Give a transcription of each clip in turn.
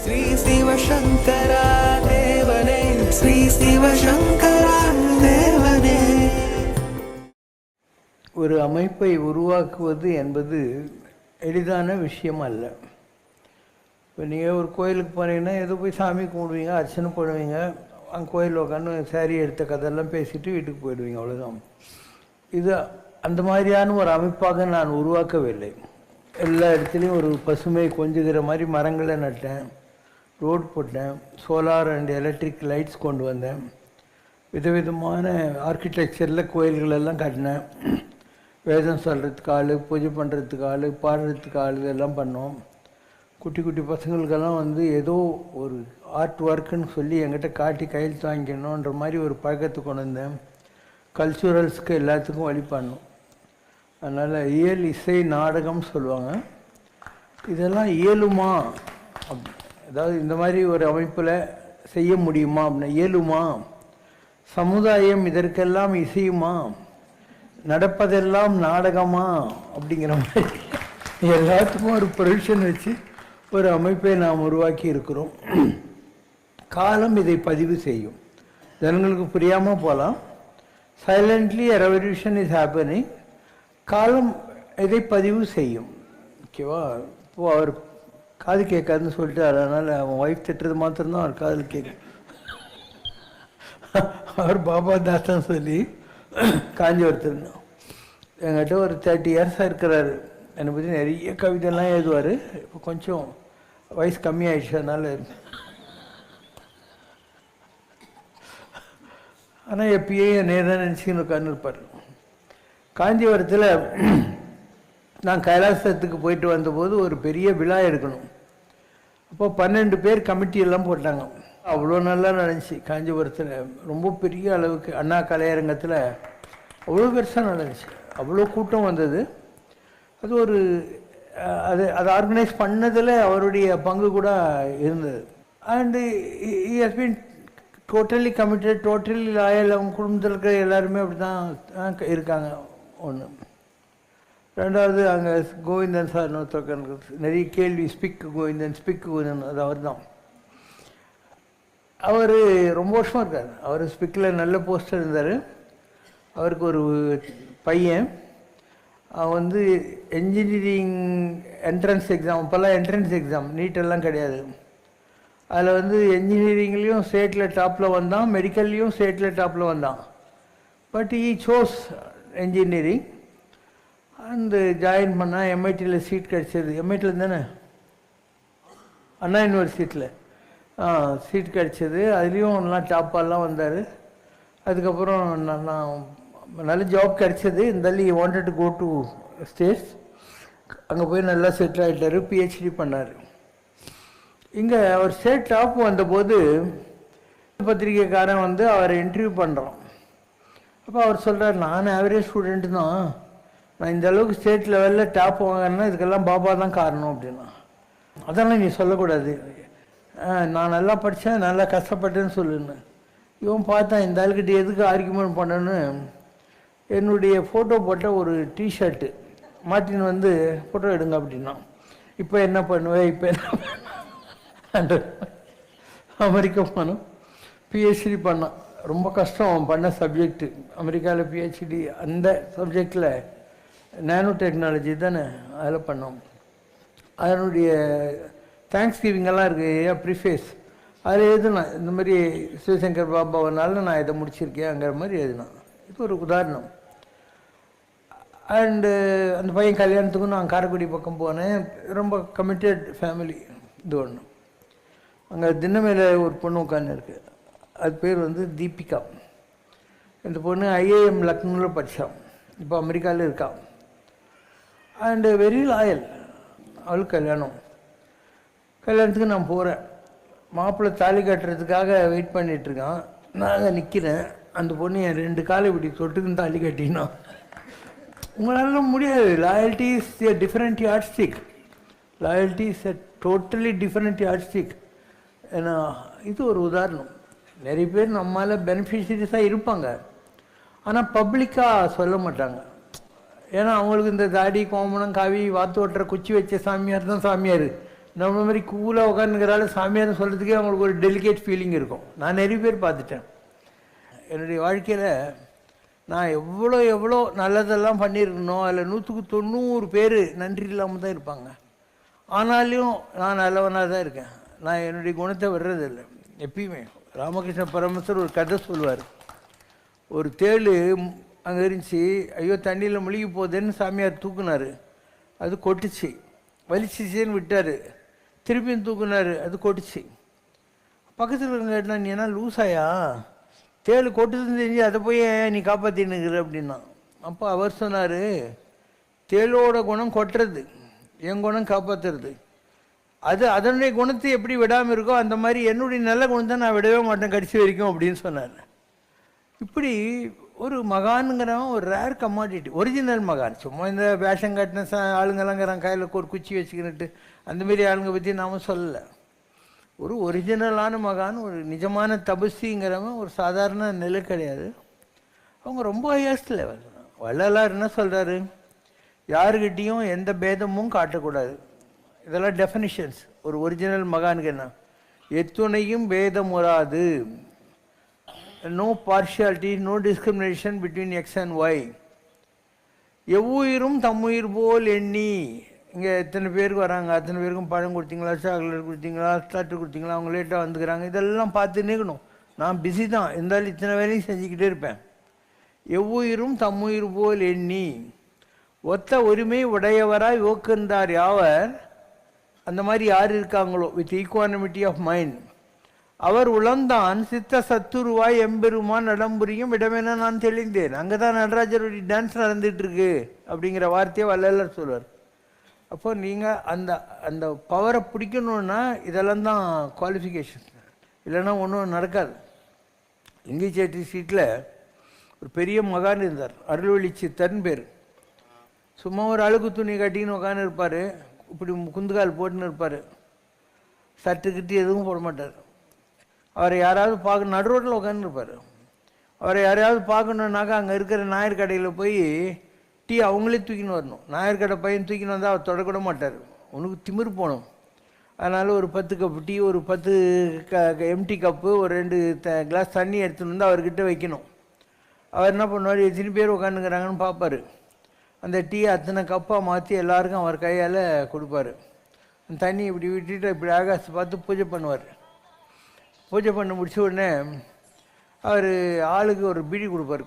ஸ்ரீ சிவசங்கரா தேவனே, ஸ்ரீ சிவசங்கரா தேவனே. ஒரு அமைப்பை உருவாக்குவது என்பது எளிதான விஷயம் அல்ல. இப்போ நீங்கள் ஒரு கோயிலுக்கு போனீங்கன்னா ஏதோ போய் சாமி கும்பிடுவீங்க, அர்ச்சனை பண்ணுவீங்க, அங்கே கோயில் உட்காந்து சாரி எடுத்த கதையெல்லாம் பேசிட்டு வீட்டுக்கு போயிடுவீங்க, அவ்வளோதான். இது அந்த மாதிரியான ஒரு அமைப்பாக நான் உருவாக்கவில்லை. எல்லா இடத்துலையும் ஒரு பசுமை கொஞ்சுகிற மாதிரி மரங்களை நட்டேன், ரோடு போட்டேன், சோலார் அண்ட் எலக்ட்ரிக் லைட்ஸ் கொண்டு வந்தேன், விதவிதமான ஆர்கிடெக்சரில் கோயில்களெல்லாம் கட்டினேன். வேதம் சொல்கிறதுக்கு ஆள், பூஜை பண்ணுறதுக்கு ஆள், பாடுறதுக்கு ஆள், இதெல்லாம் பண்ணோம். குட்டி குட்டி பசங்களுக்கெல்லாம் ஏதோ ஒரு ஆர்ட் ஒர்க்குன்னு சொல்லி என்கிட்ட காட்டி கையெழுத்து வாங்கிக்கணுன்ற மாதிரி ஒரு பழக்கத்தை கொண்டு வந்தேன். கல்ச்சுரல்ஸ்க்கு எல்லாத்துக்கும் வழி பண்ணோம். அதனால் இயல், இசை, நாடகம் சொல்லுவாங்க. இதெல்லாம் இயலுமா, அதாவது இந்த மாதிரி ஒரு அமைப்பில் செய்ய முடியுமா அப்படின்னா இயலுமா? சமுதாயம் இதற்கெல்லாம் இசையுமா? நடப்பதெல்லாம் நாடகமா? அப்படிங்கிற மாதிரி எல்லாத்துக்கும் ஒரு ப்ரொவிஷன் வச்சு ஒரு அமைப்பை நாம் உருவாக்கி இருக்கிறோம். காலம் இதை பதிவு செய்யும். ஜனங்களுக்கு புரியாமல் போகலாம். Silently a revolution is happening. காலம் இதை பதிவு செய்யும். ஓகேவா? இப்போது அவர் காது கேட்காதுன்னு சொல்லிட்டு அதனால் அவன் ஒய்ஃப் திட்டுறது மாத்திரம்தான் அவர் காதில் கேட்கும். அவர் பாபா தாஸ்தான் சொல்லி காஞ்சிபுரத்தில் என்கிட்ட ஒரு 30 இயர்ஸாக இருக்கிறாரு. என்னை பற்றி நிறைய கவிதைலாம் எழுதுவார். இப்போ கொஞ்சம் வயசு கம்மியாயிடுச்சு, அதனால். ஆனால் எப்பயே நேரம் நினச்சின்னு உட்காந்துருப்பார். காஞ்சிபுரத்தில் நான் கைலாசத்துக்கு போயிட்டு வந்தபோது ஒரு பெரிய விழா எடுக்கணும். அப்போ 12 பேர் கமிட்டியெல்லாம் போட்டாங்க. அவ்வளோ நல்லா நடந்துச்சு. காஞ்சிபுரத்தில் ரொம்ப பெரிய அளவுக்கு அண்ணா கலையரங்கத்தில் அவ்வளோ பெருசாக நடந்துச்சு. அவ்வளோ கூட்டம் வந்தது. அது ஒரு அதை ஆர்கனைஸ் பண்ணதில் அவருடைய பங்கு கூட இருந்தது. And he has been totally committed, totally loyal. அவங்க குடும்பத்தில் இருக்கிற எல்லாருமே அப்படி தான் இருக்காங்க. ஒன்று. ரெண்டாவது அங்கே கோவிந்தன் சார் ஒருத்தர் நிறைய கேள்வி, ஸ்பிக் கோவிந்தன் அது அவர் தான். அவர் ரொம்ப வருஷமாக இருக்கார். அவர் ஸ்பிக்கில் நல்ல போஸ்டர் இருந்தார். அவருக்கு ஒரு பையன் அவன் என்ஜினியரிங் என்ட்ரன்ஸ் எக்ஸாம், அப்போல்லாம் என்ட்ரன்ஸ் எக்ஸாம் நீட்டெல்லாம் கிடையாது. அதில் என்ஜினியரிங்லேயும் ஸ்டேட்டில் டாப்பில் வந்தான், மெடிக்கல்லையும் ஸ்டேட்டில் டாப்பில் வந்தான். But he chose engineering and join பண்ணால் எம்ஐடியில் சீட் கிடச்சிது. எம்ஐடியில் தானே, அண்ணா யூனிவர்சிட்டியில் சீட் கிடச்சிது. அதுலேயும் எல்லாம் டாப்பாலாம் வந்தார். அதுக்கப்புறம் நான் நல்ல ஜாப் கிடச்சிது. இருந்தாலும் I wanted to go to States. அங்கே போய் நல்லா செட்டில் ஆகிட்டார், பிஹெச்டி பண்ணார். இங்கே அவர் ஸ்டேட் டாப் வந்தபோது பத்திரிகைக்காரன் அவரை இன்டர்வியூ பண்ணுறான். அப்போ அவர் சொல்கிறார், நான் ஆவரேஜ் ஸ்டூடெண்ட்டு தான், நான் இந்த அளவுக்கு ஸ்டேட் லெவலில் டாப் வாங்கினா இதுக்கெல்லாம் பாபா தான் காரணம் அப்படின்னா. அதெல்லாம் நீ சொல்லக்கூடாது, நான் நல்லா படித்தேன், நல்லா கஷ்டப்பட்டேன்னு சொல்லுன்னு. இவன் பார்த்தா இந்த ஆளுக்கிட்ட எதுக்கு ஆர்கியூமெண்ட் பண்ணணுன்னு என்னுடைய ஃபோட்டோ போட்ட ஒரு டிஷர்ட்டு மாட்டின் ஃபோட்டோ எடுங்க அப்படின்னா. இப்போ என்ன பண்ணுவேன், இப்போ என்ன பண்ண அமெரிக்கா போனோம், பிஹெச்டி பண்ணான். ரொம்ப கஷ்டம் அவன் பண்ண சப்ஜெக்டு. அமெரிக்காவில் பிஹெச்டி அந்த சப்ஜெக்டில் நேனோ டெக்னாலஜி தானே, அதில் பண்ணோம். அதனுடைய தேங்க்ஸ் கிவிங்கெல்லாம் இருக்குது, ப்ரிஃபேஸ் அதில் எழுதுனான். இந்த மாதிரி சிவசங்கர் பாபாவனால நான் இதை முடிச்சிருக்கேங்கிற மாதிரி எழுதினான். இது ஒரு உதாரணம். அண்டு அந்த பையன் கல்யாணத்துக்கும் நான் காரைக்குடி பக்கம் போனேன். ரொம்ப கமிட்டட் ஃபேமிலி. இது ஒன்று. அங்கே தினமேல ஒரு பொண்ணு உட்காந்துருக்கு. அது பேர் தீபிகா. இந்த பொண்ணு ஐஏஎம் லக்னோவில் படித்தான். இப்போ அமெரிக்காவில் இருக்கான். And very loyal. அவளுக்கு கல்யாணத்துக்கு நான் போகிறேன். மாப்பிள்ளை தாலி கட்டுறதுக்காக வெயிட் பண்ணிகிட்ருக்கான். நான் அங்கே நிற்கிறேன். அந்த பொண்ணு என் 2 காலை இப்படி தொட்டுக்குன்னு தாலி கட்டினா. உங்களால முடியாது. Loyalty is a different yard stick. Loyalty is a totally different yard stick. ஏன்னா இது ஒரு உதாரணம். நிறைய பேர் நம்மளால் பெனிஃபிஷரிஸாக இருப்பாங்க, ஆனால் பப்ளிக்காக சொல்ல மாட்டாங்க. ஏன்னா அவங்களுக்கு இந்த தாடி, கோமணம், காவி, வாத்து ஓட்டுற குச்சி வச்ச சாமியார் தான் சாமியார். நம்ம மாதிரி கூலாக உட்காந்துக்கிறால சாமியார்னு சொல்கிறதுக்கே அவங்களுக்கு ஒரு டெலிகேட் ஃபீலிங் இருக்கும். நான் நிறைய பேர் பார்த்துட்டேன் என்னுடைய வாழ்க்கையில். நான் எவ்வளோ நல்லதெல்லாம் பண்ணியிருக்கணும், அதில் 100% பேர் நன்றி இல்லாமல் தான் இருப்பாங்க. ஆனாலும் நான் நல்லவனாக தான் இருக்கேன். நான் என்னுடைய குணத்தை வர்றதில்லை எப்பயுமே. ராமகிருஷ்ண பரமஹம்சர் ஒரு கதை சொல்லுவார். ஒரு தேள் அங்கே இருந்துச்சு, ஐயோ தண்ணியில் முழுகி போகுதுன்னு சாமியார் தூக்குனார், அது கொட்டுச்சு. வலிச்சிச்சேன்னு விட்டார், திருப்பியும் தூக்குனார், அது கொட்டுச்சு. பக்கத்தில் இருக்க கேட்டால், நீ என்ன லூஸாயா, தேள் கொட்டுதுன்னு தெரிஞ்சு அதை போய் நீ காப்பாற்றினுக்கிற அப்படின்னா. அப்போ அவர் சொன்னார், தேளோட குணம் கொட்டுறது, என் குணம் காப்பாற்றுறது. அது அதனுடைய குணத்தை எப்படி விடாமல் இருக்கோ அந்த மாதிரி என்னுடைய நல்ல குணத்தை நான் விடவே மாட்டேன் கடைசி வரைக்கும் அப்படின்னு சொன்னார். இப்படி ஒரு மகானுங்கிறவன் ஒரு ரேர் கமாடிட்டி, ஒரிஜினல் மகான். சும்மா இந்த வேஷம் கட்டின ஆளுங்கெல்லாங்கிறான், கையில் ஒரு குச்சி வச்சுக்கிட்டு அந்தமாரி ஆளுங்க பற்றி நாம் சொல்லலை. ஒரு ஒரிஜினலான மகான், ஒரு நிஜமான தபஸ்விங்கிறவன் ஒரு சாதாரண நிலை கிடையாது. அவங்க ரொம்ப ஹையஸ்ட் லெவல். வள்ளலார் என்ன சொல்கிறாரு, யாருக்கிட்டேயும் எந்த பேதமும் காட்டக்கூடாது. இதெல்லாம் டெஃபினிஷன்ஸ். ஒரு ஒரிஜினல் மகானுக்கு என்ன, எத்துணையும் பேதம் வராது, no partiality, no discrimination between X and Y, எவ்வுயிரும் தம்முயிர் போல் எண்ணி. இங்கே எத்தனை பேருக்கு வராங்க, அத்தனை பேருக்கும் பழம் கொடுத்தீங்களா, சாக்லேட் கொடுத்தீங்களா, ஸ்டார்டர் கொடுத்தீங்களா, அவங்க லேட்டாக வந்துக்கிறாங்க, இதெல்லாம் பார்த்து நிற்கணும். நான் பிஸி தான், இருந்தாலும் இத்தனை வேலையும் செஞ்சுக்கிட்டே இருப்பேன். எவ்வுயிரும் தம்முயிர் போல் எண்ணி ஒத்த உரிமை உடையவராய் ஓக்கின்றார் யாவர். அந்த மாதிரி யார் இருக்காங்களோ வித் ஈக்குவானிமிட்டி ஆஃப் மைண்ட், அவர் உளம்தான் சித்த சத்துருவாய் எம்பெருமான் நடம்புரியும் இடமென நான் தெளிந்தேன். அங்கே தான் நடராஜருடைய டான்ஸ் நடந்துட்டு இருக்கு அப்படிங்கிற வார்த்தையை வள்ளலார் சொல்வார். அப்போ நீங்கள் அந்த அந்த பவரை பிடிக்கணுன்னா இதெல்லாம் தான் குவாலிஃபிகேஷன், இல்லைன்னா ஒன்றும் நடக்காது. லிங்கிச்சேட்டி ஸ்ட்ரீட்டில் ஒரு பெரிய மகான் இருந்தார், அருள்வழி சித்தர்னு பேர். சும்மா ஒரு அழுக்கு துணி கட்டின்னு உட்காந்து இருப்பார், இப்படி குந்துகால் போட்டுன்னு இருப்பார், சட்டுக்கிட்டு எதுவும் போட மாட்டார். அவரை யாராவது பார்க்க நடு ரோட்டில் உட்காந்துருப்பார். அவரை யாரையாவது பார்க்கணுன்னாக்கா அங்கே இருக்கிற நாயர் கடையில் போய் டீ அவங்களே தூக்கின்னு வரணும். நாயர் கடை பையன் தூக்கின்னு வந்தால் அவர் தொடக்கூட மாட்டார், உனக்கு திமிரு போகணும். அதனால் ஒரு 10 கப்பு டீ, ஒரு 10 எம்டி கப்பு, ஒரு 2 கிளாஸ் தண்ணி எடுத்துன்னு வந்து அவர்கிட்ட வைக்கணும். அவர் என்ன பண்ணுவார், எத்தனை பேர் உட்காந்துக்கிறாங்கன்னு பார்ப்பார். அந்த டீயை அத்தனை கப்பாக மாற்றி எல்லாருக்கும் அவர் கையால் கொடுப்பார். அந்த தண்ணி இப்படி விட்டுட்டு இப்படி ஆகாசத்தை பார்த்து பூஜை பண்ணுவார். பூஜை பண்ண முடிச்ச உடனே அவர் ஆளுக்கு ஒரு பீடி கொடுப்பார்.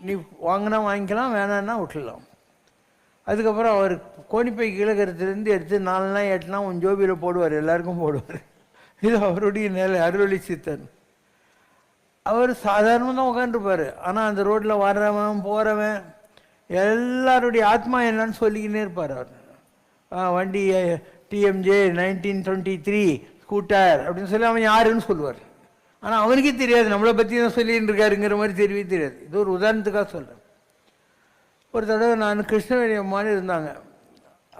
நீ வாங்கினா வாங்கிக்கலாம், வேணான்னா விட்டுடலாம். அதுக்கப்புறம் அவர் கோணிப்பை கீழகரத்துலேருந்து எடுத்து 4 8 உன் ஜோபியில் போடுவார், எல்லாருக்கும் போடுவார். இது அவருடைய நிலை. அருள்வழி சித்தன் அவர் சாதாரணமாக தான் உட்காந்துருப்பார். ஆனால் அந்த ரோட்டில் வர்றவன் போகிறவன் எல்லாருடைய ஆத்மா என்னன்னு சொல்லிக்கினே இருப்பார். அவர் வண்டி டிஎம்ஜே 1923 ஸ்கூட்டர் அப்படின்னு சொல்லி அவன் யாருன்னு சொல்லுவார். ஆனால் அவனுக்கே தெரியாது நம்மளை பற்றி தான் சொல்லின்னு இருக்காருங்கிற மாதிரி தெரியவே தெரியாது. இது ஒரு உதாரணத்துக்காக சொல்கிறேன். ஒரு தடவை நான் கிருஷ்ணவேணி அம்மான்னு இருந்தாங்க,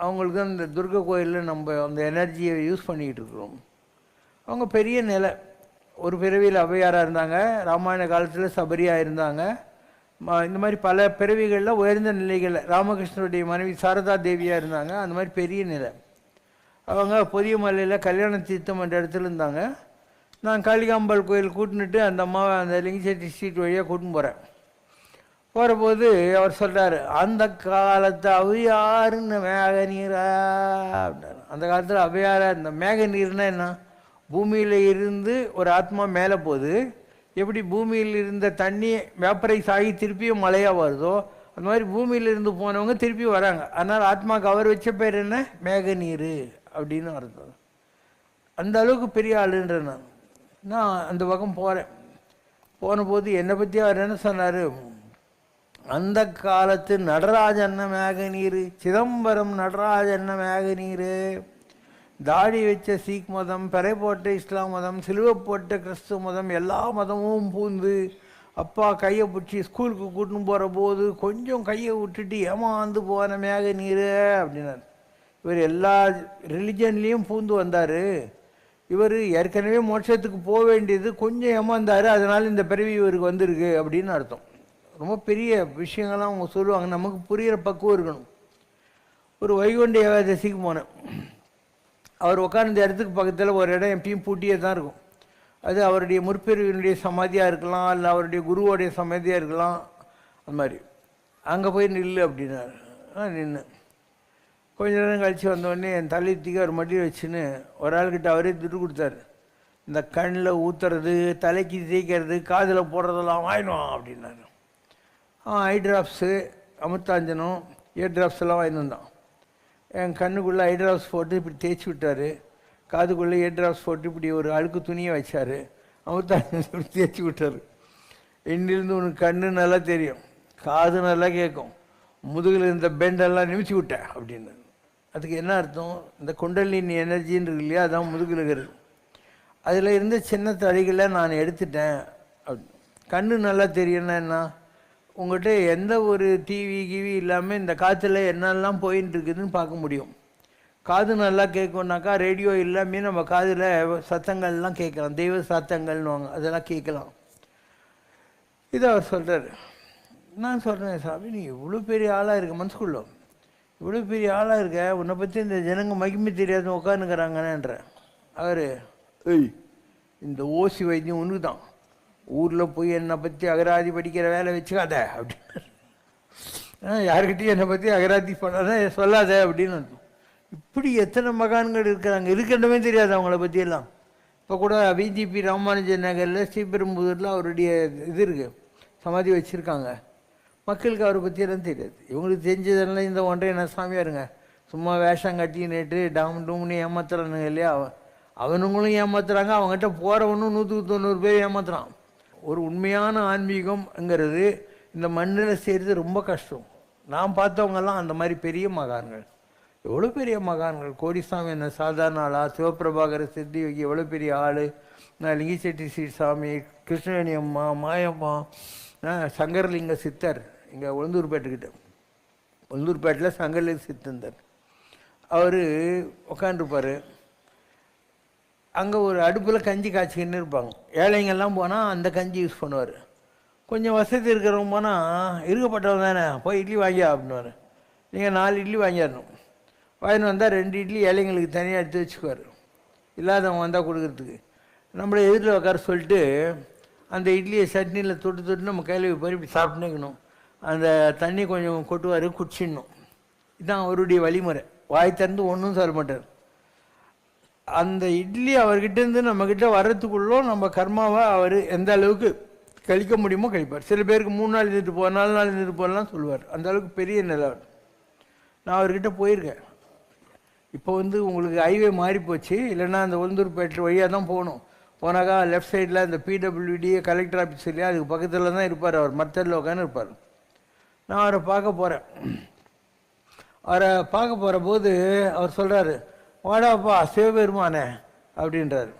அவங்களுக்கு அந்த துர்கை கோயிலில் நம்ம அந்த எனர்ஜியை யூஸ் பண்ணிக்கிட்டு இருக்கிறோம். அவங்க பெரிய நிலை, ஒரு பிறவியில் ஔவையாராக இருந்தாங்க, ராமாயண காலத்தில் சபரியாக இருந்தாங்க. இந்த மாதிரி பல பிறவிகளில் உயர்ந்த நிலைகளில் ராமகிருஷ்ணனுடைய மனைவி சாரதா தேவியாக இருந்தாங்க. அந்த மாதிரி பெரிய நிலை. அவங்க பொதிய மலையில் கல்யாண தீர்த்தம் என்ற இடத்துல இருந்தாங்க. நான் காளிகாம்பாள் கோயில் கூட்டினுட்டு அந்த அம்மாவை அந்த லிங்கிச்சேட்டி ஸ்ட்ரீட் வழியாக கூட்டின்னு போகிறேன். போகிறபோது அவர் சொல்கிறார், அந்த காலத்து ஔவையாருன்னு மேக நீரா அப்படின்னாரு. அந்த காலத்தில் ஔவையாராக இந்த மேக நீர்னா என்ன, பூமியில் இருந்து ஒரு ஆத்மா மேலே போகுது, எப்படி பூமியில் இருந்த தண்ணி வேப்பரைஸ் ஆகி திருப்பியும் மழையாக வருதோ அந்த மாதிரி பூமியில் இருந்து போனவங்க திருப்பி வராங்க. அதனால் ஆத்மாவுக்கு அவர் வச்ச பேர் என்ன, மேக நீர் அப்படின்னு அர்த்தம். அந்த அளவுக்கு பெரிய ஆளுன்ற நான் அந்த பக்கம் போகிறேன். போன போது என்னை பற்றி அவர் என்ன சொன்னார், அந்த காலத்து நடராஜன்ன மேக நீர், சிதம்பரம் நடராஜன்ன மேக நீர், தாடி வச்ச சீக் மதம், பெறை போட்ட இஸ்லாம் மதம், சிலுவை போட்ட கிறிஸ்துவ மதம், எல்லா மதமும் பூந்து அப்பா கையை பிடிச்சி ஸ்கூலுக்கு கூட்டின்னு போகிற போது கொஞ்சம் கையை விட்டுட்டு ஏமாந்து போன மேக நீர் அப்படின்னார். இவர் எல்லா ரிலிஜன்லேயும் பூந்து வந்தார். இவர் ஏற்கனவே மோட்சத்துக்கு போக வேண்டியது கொஞ்சம் ஏமாந்தார், அதனால் இந்த பிறவி இவருக்கு வந்திருக்கு அப்படின்னு அர்த்தம். ரொம்ப பெரிய விஷயங்கள்லாம் அவங்க சொல்லுவாங்க, நமக்கு புரிகிற பக்குவம் இருக்கணும். ஒரு வைகுண்ட ஏகாதசிக்கு போனேன். அவர் உட்கார்ந்த இடத்துக்கு பக்கத்தில் ஒரு இடம் எப்பயும் பூட்டியே தான் இருக்கும். அது அவருடைய முற்பிரிவினுடைய சமாதியாக இருக்கலாம், இல்லை அவருடைய குருவோடைய சமாதியாக இருக்கலாம். அந்த மாதிரி அங்கே போய் நில்லு அப்படின்னாரு. நின்று கொஞ்ச நேரம் கழித்து வந்தோடனே என் தலையத்துக்கு அவர் மடியில் வச்சுன்னு ஒரு ஆள்கிட்ட அவரே துட்டு கொடுத்தாரு. இந்த கண்ணில் ஊற்றுறது, தலைக்கு தேய்க்கிறது, காதில் போடுறதெல்லாம் வாங்கினோம் அப்படின்னாரு. ஐ ட்ராப்ஸு, அமிர்தாஞ்சனம், இயர் ட்ராப்ஸ் எல்லாம் வாங்கிட்டு வந்தான். என் கண்ணுக்குள்ளே ஐ ட்ராப்ஸ் போட்டு இப்படி தேய்ச்சி விட்டார். காதுக்குள்ளே இயர் ட்ராப்ஸ் போட்டு இப்படி ஒரு அழுக்கு துணியை வச்சார். அமிர்தாஞ்சனம் தேய்ச்சி விட்டார். இன்னிலிருந்து உனக்கு கண்ணு நல்லா தெரியும், காது நல்லா கேட்கும், முதுகில் இருந்த பெண்டெல்லாம் நிமிச்சி விட்டேன் அப்படின்னு. அதுக்கு என்ன அர்த்தம்? இந்த குண்டலினி எனர்ஜின்னு இருக்கு இல்லையா, அதான் முதுகில் இருக்கிறது. அதில் இருந்த சின்ன தடிகளை நான் எடுத்துட்டேன். கண்ணு நல்லா தெரியும்னா என்ன? உங்கள்கிட்ட எந்த ஒரு டிவி கிவி இல்லாமல் இந்த காற்றுல என்னெல்லாம் போயின்னு இருக்குதுன்னு பார்க்க முடியும். காது நல்லா கேட்கும்னாக்கா ரேடியோ இல்லாமல் நம்ம காதில் சத்தங்கள்லாம் கேட்கலாம், தெய்வ சத்தங்கள்னுவாங்க, அதெல்லாம் கேட்கலாம். இதை அவர் சொல்கிறார். நான் சொல்கிறேன், சாமி நீ இவ்வளோ பெரிய ஆளாக இருக்க, மனசுக்குள்ள இவ்வளோ பெரிய ஆளாக இருக்க, உன்னை பற்றி இந்த ஜனங்க மகிமை தெரியாத உட்காந்துக்கிறாங்கன்ற. அவர், ஏய் இந்த ஓசி வைத்தியம் ஒன்று தான், ஊரில் போய் என்னை பற்றி அகராதி படிக்கிற வேலை வச்சுக்காத அப்படின்னு. யாருக்கிட்டையும் என்னை பற்றி அகராதி பண்ணாத சொல்லாத அப்படின்னு. இப்படி எத்தனை மகான்கள் இருக்கிறாங்க, இருக்கணுமே தெரியாது அவங்கள பற்றியெல்லாம். இப்போ கூட பிஜேபி ராமானுஜன் நகரில் ஸ்ரீபெரும்புதூரில் அவருடைய இது இருக்குது, சமாதி வச்சுருக்காங்க. மக்களுக்கு அவரை பற்றியெல்லாம் தெரியாது. இவங்களுக்கு தெரிஞ்சதெல்லாம் இந்த ஒன்றைய சாமியாருங்க சும்மா வேஷம் கட்டி நேற்று டூம்னு ஏமாத்துறானுங்க இல்லையா. அவனுங்களும் ஏமாத்துறாங்க, அவங்ககிட்ட போகிறவனும் 190 பேர் ஏமாத்துறான். ஒரு உண்மையான ஆன்மீகம்ங்கிறது இந்த மண்ணில் செய்கிறது ரொம்ப கஷ்டம். நான் பார்த்தவங்கெல்லாம் அந்த மாதிரி பெரிய மகான்கள், எவ்வளோ பெரிய மகான்கள். கோடிசாமி என்ன சாதாரண ஆளா? சிவபிரபாகர சித்தி வைக்க எவ்வளோ பெரிய ஆள். லிங்கிச்செட்டி ஸ்ரீ சாமி, கிருஷ்ணவேணி அம்மா, மாயம்மா, சங்கரலிங்க சித்தர் இங்கே உளுந்தூர்பேட்டுக்கிட்ட, உளுந்தூர்பேட்டில் சங்கரலிங்க சித்தந்தார். அவர் உட்காந்துருப்பார். அங்கே ஒரு அடுப்பில் கஞ்சி காய்ச்சிக்கின்னு இருப்பாங்க. ஏழைங்கெல்லாம் போனால் அந்த கஞ்சி யூஸ் பண்ணுவார். கொஞ்சம் வசதி இருக்கிறவங்க போனால் இருக்கப்பட்டவங்க தானே போய் இட்லி வாங்கியா அப்படின்னுவார். நீங்கள் 4 இட்லி வாங்கிடணும். வாங்கின்னு வந்தால் 2 இட்லி ஏழைங்களுக்கு தனியாக எடுத்து வச்சுக்குவார், இல்லாதவங்க வந்தால் கொடுக்குறதுக்கு. நம்மளை எதிரில் உட்கார சொல்லிட்டு அந்த இட்லியை சட்னியில் தொட்டு நம்ம கையில் போய் இப்படி சாப்பிட்டுக்கணும். அந்த தண்ணி கொஞ்சம் கொட்டுவார், குடிச்சிடணும். இதுதான் அவருடைய வழிமுறை. வாய் திறந்து ஒன்றும் சொல்ல மாட்டார். அந்த இட்லி அவர்கிட்டேருந்து நம்மக்கிட்ட வர்றதுக்குள்ளோ நம்ம கர்மாவை அவர் எந்த அளவுக்கு கழிக்க முடியுமோ கழிப்பார். சில பேருக்கு 3 நாள் இருந்துட்டு 4 நாள் இருந்துட்டு போகலாம் சொல்லுவார். அந்த அளவுக்கு பெரிய நிலை. நான் அவர்கிட்ட போயிருக்கேன். இப்போ உங்களுக்கு ஹைவே மாறி போச்சு, இல்லைன்னா அந்த உளுந்தூர்பேட்டை வழியாக தான் போகணும். போனாக்கா லெஃப்ட் சைடில் அந்த பிடபிள்யூடி கலெக்டர் ஆஃபீஸ் இல்லையா, அதுக்கு பக்கத்தில் தான் இருப்பார். அவர் மரத்தில் உட்காந்து இருப்பார். நான் அவரை பார்க்க போகிறேன். அவரை பார்க்க போகிற போது அவர் சொல்கிறாரு, வாடாப்பா சிவபெருமானே அப்படின்றார்.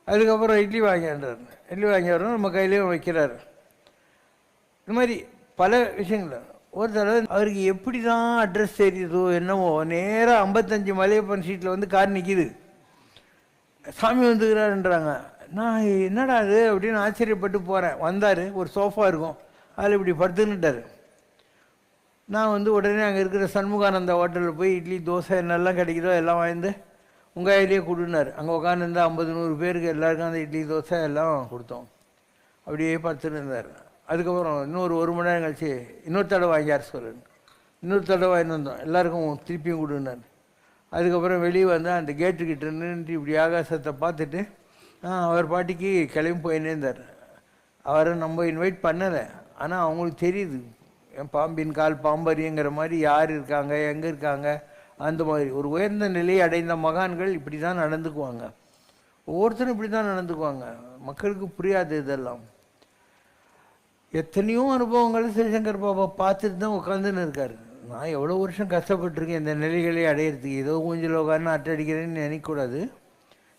அதுக்கப்புறம் இட்லி வாங்கின்றார். இட்லி வாங்கி வரணும், நம்ம கையிலையும் வைக்கிறார். இந்த மாதிரி பல விஷயங்கள். ஒரு தடவை அவருக்கு எப்படி தான் அட்ரஸ் தெரியுதோ என்னவோ, நேராக 55 மலையப்பன் சீட்டில் கார் நிற்கிது. சாமி வந்துக்கிறாருன்றாங்க. நான் என்னடா அது அப்படின்னு ஆச்சரியப்பட்டு போகிறேன். வந்தார், ஒரு சோஃபா இருக்கும், அதில் இப்படி படுத்துன்னுட்டார். நான் உடனே அங்கே இருக்கிற சண்முகானந்தா ஹோட்டலில் போய் இட்லி தோசை என்னெல்லாம் கிடைக்குதோ எல்லாம் வாங்கி உங்கள் கையிலேயே கொடுனார். அங்கே உட்காந்துருந்தா 50-100 பேருக்கு எல்லாருக்கும் அந்த இட்லி தோசை எல்லாம் கொடுத்தோம். அப்படியே படுத்துன்னு இருந்தார். அதுக்கப்புறம் இன்னொரு 1 மணி நேரம் கழிச்சு இன்னொரு தடவை வாங்கியார் சொல்லுன்னு, இன்னொரு தடவை வாங்கி வந்தோம். எல்லாருக்கும் திருப்பியும் கொடுனார். அதுக்கப்புறம் வெளியே வந்தால் அந்த கேட்டுக்கிட்ட நின்று இப்படி ஆகாசத்தை பார்த்துட்டு அவர் பாட்டிக்கு கிளம்பி போயின்னே இருந்தார். அவரை நம்ம இன்வைட் பண்ணலை, ஆனால் அவங்களுக்கு தெரியுது பாம்பின் கால் பாம்பரியங்கிற மாதிரி யார் இருக்காங்க, எங்கே இருக்காங்க. அந்த மாதிரி ஒரு உயர்ந்த நிலையை அடைந்த மகான்கள் இப்படி தான் நடந்துக்குவாங்க. ஒவ்வொருத்தரும் இப்படி தான் நடந்துக்குவாங்க. மக்களுக்கு புரியாது இதெல்லாம். எத்தனையோ அனுபவங்களை சிவசங்கர் பாபா பார்த்துட்டு தான் உட்காந்துன்னு இருக்கார். நான் எவ்வளோ வருஷம் கஷ்டப்பட்டுருக்கேன் இந்த நிலைகளை அடையிறதுக்கு. ஏதோ ஊஞ்சல் உட்காந்து அட்டடிக்கிறேன்னு நினைக்கக்கூடாது.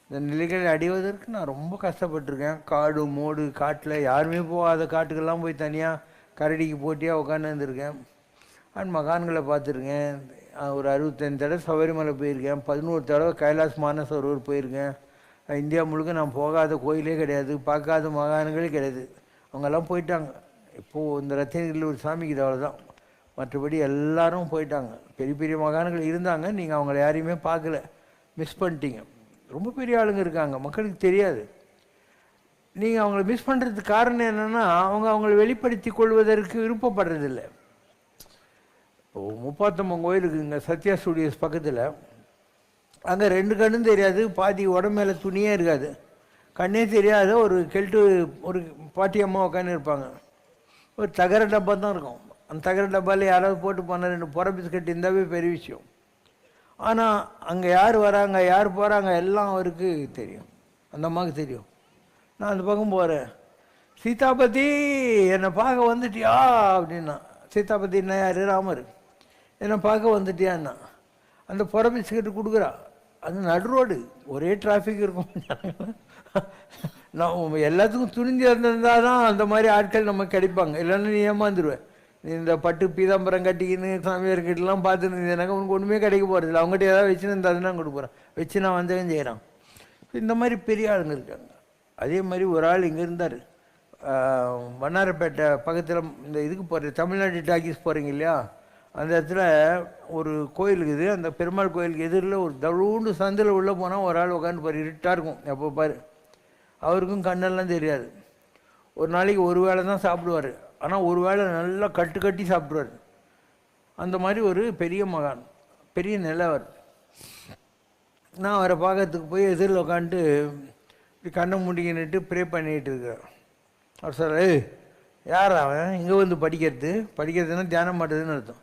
இந்த நிலைகளை அடைவதற்கு நான் ரொம்ப கஷ்டப்பட்டுருக்கேன். காடு மோடு காட்டில் யாருமே போகாத காட்டுக்கெல்லாம் போய் தனியாக கரடிக்கு போட்டியாக உட்காந்து இருந்திருக்கேன். அண்ட் மகான்களை பார்த்துருக்கேன். ஒரு 65 தடவை சபரிமலை போயிருக்கேன். 11 தடவை கைலாஸ் மானசரோவர் போயிருக்கேன். இந்தியா முழுக்க நான் போகாத கோயிலே கிடையாது, பார்க்காத மகான்களே கிடையாது. அவங்கெல்லாம் போயிட்டாங்க. இப்போது இந்த ரத்தினகிரியில் ஒரு சாமிக்கு அவ்வளோதான், மற்றபடி எல்லாரும் போயிட்டாங்க. பெரிய பெரிய மகான்கள் இருந்தாங்க, நீங்கள் அவங்கள யாரையுமே பார்க்கல. மிஸ் பண்ணிட்டீங்க. ரொம்ப பெரிய ஆளுங்க இருக்காங்க, மக்களுக்கு தெரியாது. நீங்கள் அவங்கள மிஸ் பண்ணுறதுக்கு காரணம் என்னென்னா, அவங்கள வெளிப்படுத்தி கொள்வதற்கு விருப்பப்படுறதில்லை. இப்போ முப்பாத்தம்மன் கோயிலுக்கு இங்கே சத்யா ஸ்டுடியோஸ் பக்கத்தில், அங்கே 2 கண்ணும் தெரியாது, பாதி உடம்பு மேலே துணியே இருக்காது, கண்ணே தெரியாத ஒரு ஒரு பாட்டி அம்மா உட்காந்து இருப்பாங்க. ஒரு தகர டப்பா தான் இருக்கும். அந்த தகர டப்பாவில் யாராவது போட்டு போனால் 2 புற பிஸ்கட் இருந்தாவே பெரிய விஷயம். ஆனால் அங்கே யார் வராங்க யார் போகிறாங்க எல்லாம் அவருக்கு தெரியும், அந்த அம்மாவுக்கு தெரியும். நான் அந்த பக்கம் போகிறேன், சீதாபதி என்னை பார்க்க வந்துட்டியா அப்படின்னா. சீதாபதினா யார்? ராமர். என்னை பார்க்க வந்துட்டியான்னா அந்த புற பிஸ்கட்டு கொடுக்குறா. அது நடு ரோடு, ஒரே டிராஃபிக் இருக்கும். நான் எல்லாத்துக்கும் துணிஞ்சு இருந்திருந்தால் தான் அந்த மாதிரி ஆட்கள் நமக்கு கிடைப்பாங்க, இல்லைன்னா நீ ஏமாந்துருவேன். நீ இந்த பட்டு பீதாம்பரம் கட்டிக்கின்னு சாமியார்கிட்டலாம் பார்த்துருந்தேனாக்கா உனக்கு ஒன்றுமே கிடைக்க போகிறதில்ல. அவங்ககிட்ட ஏதாவது வச்சுன்னு இருந்தால் நான் கொடுக்குறேன், வச்சு நான் வந்தவன் செய்கிறான். இந்த மாதிரி பெரிய ஆளுங்க இருக்காங்க. அதே மாதிரி ஒரு ஆள் இங்கே இருந்தார், வண்ணாரப்பேட்டை பக்கத்தில் இந்த இதுக்கு போகிற தமிழ்நாடு டாக்கீஸ் போகிறீங்க இல்லையா, அந்த இடத்துல ஒரு கோயில் இருக்குது. அந்த பெருமாள் கோயிலுக்கு எதிரில் ஒரு தழுண்டு சந்தில் உள்ளே போனால் ஒரு ஆள் உட்காந்து பாரு, இருட்டாக இருக்கும் எப்போ பாரு. அவருக்கும் கண்ணெல்லாம் தெரியாது. ஒரு நாளைக்கு ஒரு வேளை தான் சாப்பிடுவார், ஆனால் ஒரு வேளை நல்லா கட்டி சாப்பிடுவார். அந்த மாதிரி ஒரு பெரிய மகான், பெரிய நிலவர். நான் அவரை பார்க்கறதுக்கு போய் எதிரில் உட்காந்துட்டு இப்படி கண்ணை முடிக்கின்னுட்டு ப்ரே பண்ணிகிட்டு இருக்கிறார். அவர் சார், யார் அவன் இங்கே வந்து படிக்கிறதுன்னா தியானம் பண்ணுறதுன்னு அர்த்தம்.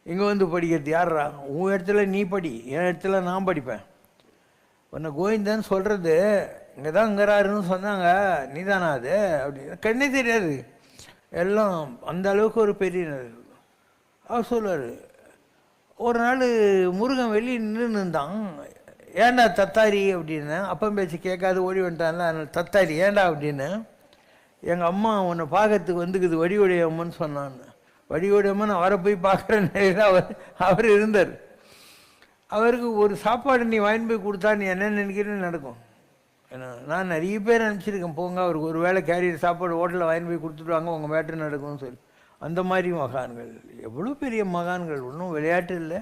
இங்கே வந்து படிக்கிறது யாரா? உன் இடத்துல நீ படி, என் இடத்துல நான் படிப்பேன். உன்னை கோவிந்தன்னு சொல்கிறது இங்கே தான் இங்கிறாருன்னு சொன்னாங்க, நீ தானா அது அப்படின்னு. கண்ணே தெரியாது, எல்லாம் அந்த அளவுக்கு ஒரு பெரிய. அவர் சொல்லுவார், ஒரு நாள் முருகன் வெளியே நின்றுந்தான், ஏண்டா தத்தாரி அப்படின்னு. அப்பம் பேச்சு கேட்காது ஓடி வந்துட்டான்ல, அதனால் தத்தாரி ஏண்டா அப்படின்னு. எங்கள் அம்மா உன்னை பார்க்கறதுக்கு வந்துக்குது, வடிவுடைய அம்மன்னு சொன்னான்னு. வடிவுடைய அம்மன் அவரை போய் பார்க்குற நிலையில் அவர் இருந்தார். அவருக்கு ஒரு சாப்பாடு நீ வாங்கி போய் கொடுத்தா நீ என்ன நினைக்கிறேன்னு நடக்கும். ஏன்னா நான் நிறைய பேர் நினச்சிருக்கேன், போங்க அவருக்கு ஒரு வேளை கேரியர் சாப்பாடு ஹோட்டலில் வாங்கி போய் கொடுத்துட்டு வாங்க, உங்கள் மேட்ரு நடக்கும்னு சொல்லி. அந்த மாதிரி மகான்கள், எவ்வளோ பெரிய மகான்கள், ஒன்றும் விளையாட்டு இல்லை.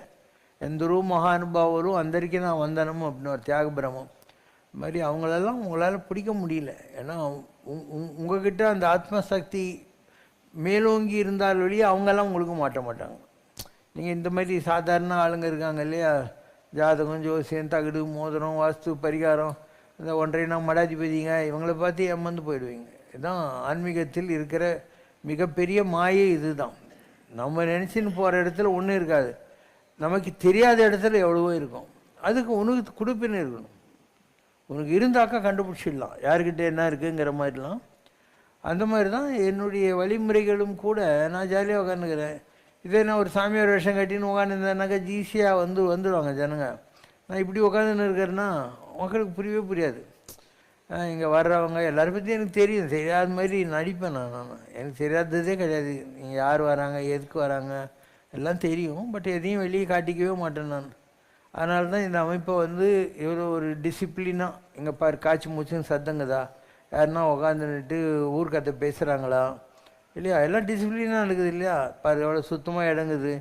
எந்தரோ மகானுபாவரும் அந்தரிக்கே நான் வந்தனமும் அப்படின்னு ஒரு தியாக பிரமம் மாதிரி. அவங்களெல்லாம் உங்களால் பிடிக்க முடியல. ஏன்னா உங்ககிட்ட அந்த ஆத்மசக்தி மேலோங்கி இருந்தால் வழியே அவங்கெல்லாம் உங்களுக்கு மாட்டாங்க. நீங்கள் இந்த மாதிரி சாதாரண ஆளுங்க இருக்காங்க இல்லையா, ஜாதகம் ஜோசியம் தகடு மோதிரம் வாஸ்து பரிகாரம் இந்த ஒன்றைனா மடாதிபதிங்க, இவங்களை பார்த்து ஏமாந்து போயிடுவீங்க. இதுதான் ஆன்மீகத்தில் இருக்கிற மிகப்பெரிய மாயை. இதுதான் நம்ம நினச்சின்னு போகிற இடத்துல ஒன்றும் இருக்காது, நமக்கு தெரியாத இடத்துல எவ்வளவோ இருக்கும். அதுக்கு உனக்கு கொடுப்பின்னு இருக்கணும். உனக்கு இருந்தாக்கா கண்டுபிடிச்சிடலாம் யாருக்கிட்ட என்ன இருக்குங்கிற மாதிரிலாம். அந்த மாதிரி தான் என்னுடைய வழிமுறைகளும் கூட. நான் ஜாலியாக உட்காந்துக்கிறேன். இதே நான் ஒரு சாமியார் வேஷம் கட்டின்னு உட்காந்துருந்தேன்னாக்கா ஈஸியாக வந்துடுவாங்க ஜனங்க. நான் இப்படி உட்காந்துன்னு இருக்கிறேன்னா மக்களுக்கு புரியவே புரியாது. இங்கே வர்றவங்க எல்லாரும் பற்றி எனக்கு தெரியும், தெரியாத மாதிரி நடிப்பேன் நான். எனக்கு தெரியாததே கிடையாது. நீங்கள் யார் வராங்க எதுக்கு வராங்க எல்லாம் தெரியும், பட் எதையும் வெளியே காட்டிக்கவே மாட்டேன் நான். அதனால தான் இந்த அமைப்பை இவ்வளோ ஒரு டிசிப்ளினாக இங்கே பாரு, காய்ச்சி மூச்சுன்னு சத்தங்குதா, யாருன்னா உட்காந்துன்னுட்டு ஊர்க்கத்தை பேசுகிறாங்களா இல்லையா, எல்லாம் டிசிப்ளினாக நடக்குது இல்லையா. பாரு எவ்வளோ சுத்தமாக இடங்குது,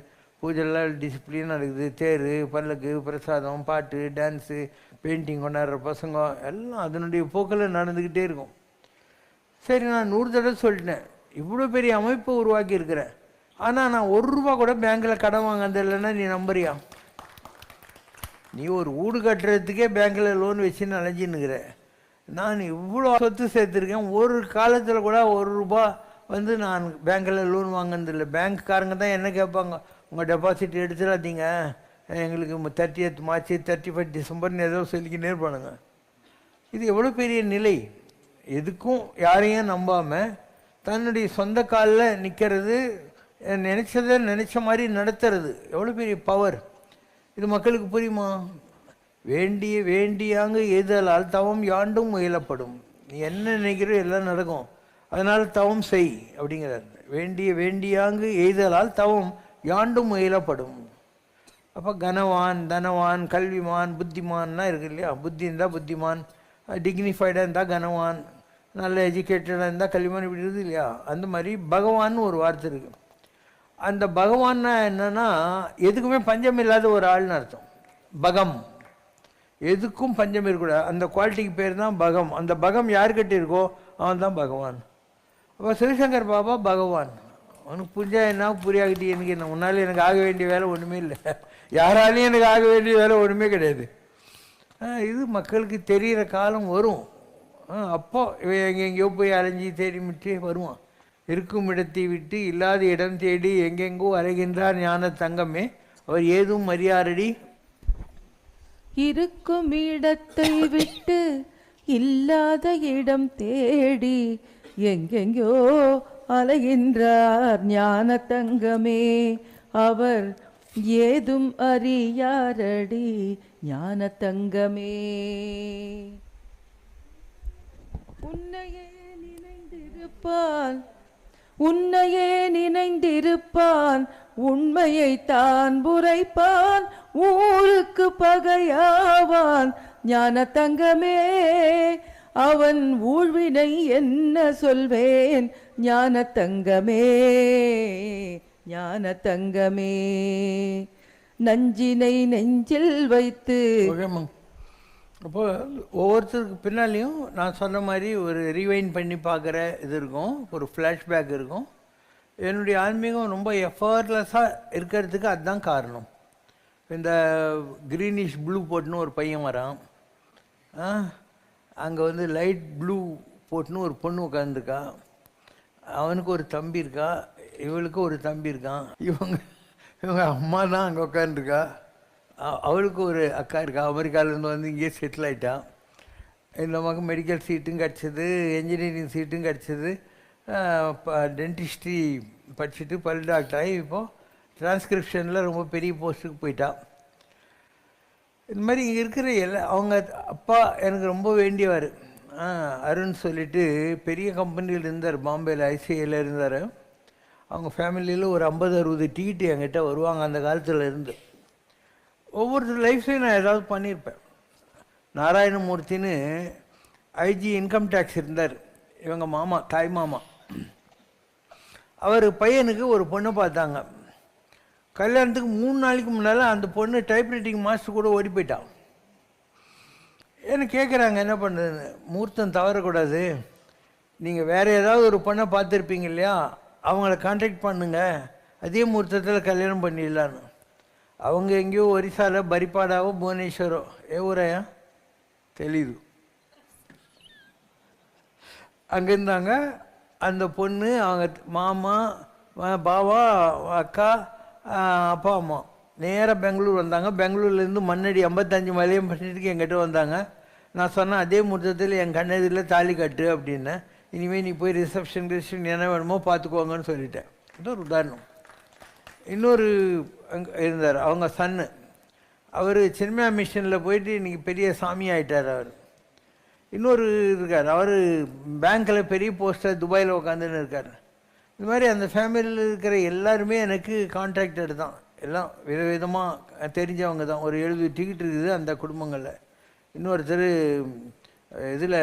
பூஜைலாம் டிசிப்ளினாக நடக்குது. தேர் பல்லக்கு பிரசாதம் பாட்டு டான்ஸு பெயிண்டிங் கொண்டாடுற பசங்க எல்லாம் அதனுடைய போக்கில் நடந்துக்கிட்டே இருக்கும். சரி, நான் 100 தடவை சொல்லிட்டேன், இவ்வளோ பெரிய அமைப்பை உருவாக்கி இருக்கிறேன். ஆனால் நான் 1 ரூபா கூட பேங்க்கில் கடன் வாங்கிறது இல்லைன்னா நீ நம்புறியா? நீ ஒரு வீடு கட்டுறதுக்கே பேங்க்கில் லோன் வச்சுன்னு அலைஞ்சின்னுக்கிற. நான் இவ்வளோ சொத்து சேர்த்துருக்கேன், ஒரு காலத்தில் கூட 1 ரூபா நான் பேங்க்கில் லோன் வாங்கினதில்லை. பேங்க்காரங்க தான் என்ன கேட்பாங்க, உங்கள் டெபாசிட் எடுத்துடாதீங்க, எங்களுக்கு 30th மார்ச் 31 டிசம்பர்னு ஏதோ சொல்லிக்கினே இருப்பானுங்க. இது எவ்வளோ பெரிய நிலை. எதுக்கும் யாரையும் நம்பாமல் தன்னுடைய சொந்த காலில் நிற்கிறது, நினச்சதை நினச்ச மாதிரி நடத்துறது எவ்வளோ பெரிய பவர். இது மக்களுக்கு புரியுமா? வேண்டியாங்க எய்தலால் தவம் யாண்டும் முயலப்படும். நீ என்ன நினைக்கிறோ எல்லாம் நடக்கும், அதனால் தவம் செய் அப்படிங்கிறார். வேண்டியாங்கு எய்தலால் தவம் யாண்டும் முயலப்படும். அப்போ கனவான் தனவான் கல்விமான் புத்திமான்னா இருக்கு இல்லையா. புத்தி இருந்தால் புத்திமான், டிக்னிஃபைடாக இருந்தால் கனவான், நல்ல எஜுகேட்டடாக இருந்தால் கல்விமான், இப்படி இருக்குது இல்லையா. அந்த மாதிரி பகவான்னு ஒரு வார்த்தை இருக்குது. அந்த பகவான்னா என்னன்னா எதுக்குமே பஞ்சம் இல்லாத ஒரு ஆள்னு அர்த்தம். பகம் எதுக்கும் பஞ்சம் இருக்கக்கூடாது. அந்த குவாலிட்டிக்கு பேர் தான் பகம். அந்த பகம் யாருக்கிட்ட இருக்கோ அவன் தான் பகவான். அப்போ சிவசங்கர் பாபா பகவான். அவனுக்கு புரிஞ்சா என்ன, புரியாகிட்டு எனக்கு என்ன, உன்னால் எனக்கு ஆக வேண்டிய வேலை ஒன்றுமே இல்லை, யாராலையும் எனக்கு ஆக வேண்டிய வேலை ஒன்றுமே கிடையாது. இது மக்களுக்கு தெரிகிற காலம் வரும். அப்போ இவன் எங்கெங்கேயோ போய் அலைஞ்சி தேடிமிட்டு வருவான். இருக்கும் இடத்தை விட்டு இல்லாத இடம் தேடி எங்கெங்கோ அலைகின்றார் ஞான தங்கமே, அவர் ஏதும் மரியாரடி. இருக்கும் இடத்தை விட்டு இல்லாத இடம் தேடி எங்கெங்கோ அலைகின்றார் ஞான தங்கமே, அவர் ஏதும் அறியாரடி ஞான தங்கமே. உன்னையே நினைந்திருப்பான், உன்னையே நினைந்திருப்பான், உண்மையை தான் புரைப்பான், ஊருக்கு பகையாவான் ஞான தங்கமே. அவன் ஊழ்வினை என்ன சொல்வேன் ஞான தங்கமே, ஞான தங்கமே. நஞ்சினை நெஞ்சில் வைத்து. அப்போ ஒவ்வொருத்தருக்கு பின்னாலையும் நான் சொன்ன மாதிரி ஒரு ரீவைண்ட் பண்ணி பார்க்குற இது இருக்கும், ஒரு ஃப்ளாஷ்பேக் இருக்கும். என்னுடைய ஆன்மீகம் ரொம்ப எஃபர்ட்லெஸ்ஸாக இருக்கிறதுக்கு அதுதான் காரணம். இந்த க்ரீனிஷ் ப்ளூ போட்டுன்னு ஒரு பையன் வரான், அங்கே வந்து லைட் ப்ளூ போட்டுன்னு ஒரு பொண்ணு உட்காந்துருக்கா, அவனுக்கு ஒரு தம்பி இருக்கா, இவளுக்கு ஒரு தம்பி இருக்கான், இவங்க அம்மா தான் அங்கே உட்காந்துருக்கா, அவளுக்கு ஒரு அக்கா இருக்கா, அமெரிக்காவிலேருந்து வந்து இங்கேயே செட்டில் ஆகிட்டான். இந்த அம்மாவுக்கு மெடிக்கல் சீட்டும் கிடச்சிது, என்ஜினியரிங் சீட்டும் கிடச்சிது, டென்டிஸ்ட்ரி படிச்சுட்டு பல் டாக்டர் ஆகி இப்போது டிரான்ஸ்கிரிப்ஷனில் ரொம்ப பெரிய போஸ்ட்டுக்கு போயிட்டான். இந்த மாதிரி இங்கே இருக்கிற அவங்க அப்பா எனக்கு ரொம்ப வேண்டியவர். அருண் சொல்லிட்டு பெரிய கம்பெனியில் இருந்தார், பாம்பேயில் ஐசிஐயில் இருந்தார். அவங்க ஃபேமிலியில் ஒரு 50-60 டிக்கெட்டு என்கிட்ட வருவாங்க அந்த காலத்தில் இருந்து. ஒவ்வொருத்தர் லைஃப்லையும் நான் ஏதாவது பண்ணியிருப்பேன். நாராயணமூர்த்தின்னு ஐஜி இன்கம் டேக்ஸ் இருந்தார், இவங்க மாமா, தாய் மாமா. அவர் பையனுக்கு ஒரு பொண்ணை பார்த்தாங்க. கல்யாணத்துக்கு 3 நாளைக்கு முன்னால் அந்த பொண்ணு டைப்ரைட்டிங் மாஸ்டர் கூட ஓடி போயிட்டான். என்ன கேட்குறாங்க என்ன பண்ணுறதுன்னு. முகூர்த்தம் தவறக்கூடாது, நீங்கள் வேறு ஏதாவது ஒரு பொண்ணை பார்த்துருப்பீங்க இல்லையா, அவங்கள கான்டாக்ட் பண்ணுங்க, அதே முகூர்த்தத்தில் கல்யாணம் பண்ணிடலான்னு. அவங்க எங்கேயோ ஒரிசாவில் பரிப்பாடாவோ புவனேஸ்வரோ ஊரையா தெளிவு அங்கே இருந்தாங்க. அந்த பொண்ணு அவங்க மாமா, பாவா, அக்கா, அப்பா அம்மா நேராக பெங்களூர் வந்தாங்க. பெங்களூர்லேருந்து மண்ணடி 55 மலையும் பண்ணிட்டு என்கிட்ட வந்தாங்க. நான் சொன்னேன் அதே முகூர்த்தத்தில் என் கண்ணெதிரில் தாலி கட்டு அப்படின்னேன். இனிமேல் நீ போய் ரிசப்ஷன் என்ன வேணுமோ பார்த்துக்குவாங்கன்னு சொல்லிட்டேன். இது ஒரு உதாரணம். இன்னொரு இருந்தார், அவங்க சன்னு, அவர் சின்மயா மிஷனில் போயிட்டு இன்றைக்கி பெரிய சாமி ஆகிட்டார் அவர். இன்னொரு இருக்கார், அவர் பேங்க்கில் பெரிய போஸ்டர் துபாயில் உட்காந்துன்னு இருக்கார். இந்த மாதிரி அந்த ஃபேமிலியில் இருக்கிற எல்லாருமே எனக்கு கான்ட்ராக்டட் தான், எல்லாம் விதவிதமாக தெரிஞ்சவங்க தான். ஒரு 70 டிக்கெட் இருக்குது அந்த குடும்பங்களில். இன்னொருத்தர் இதில்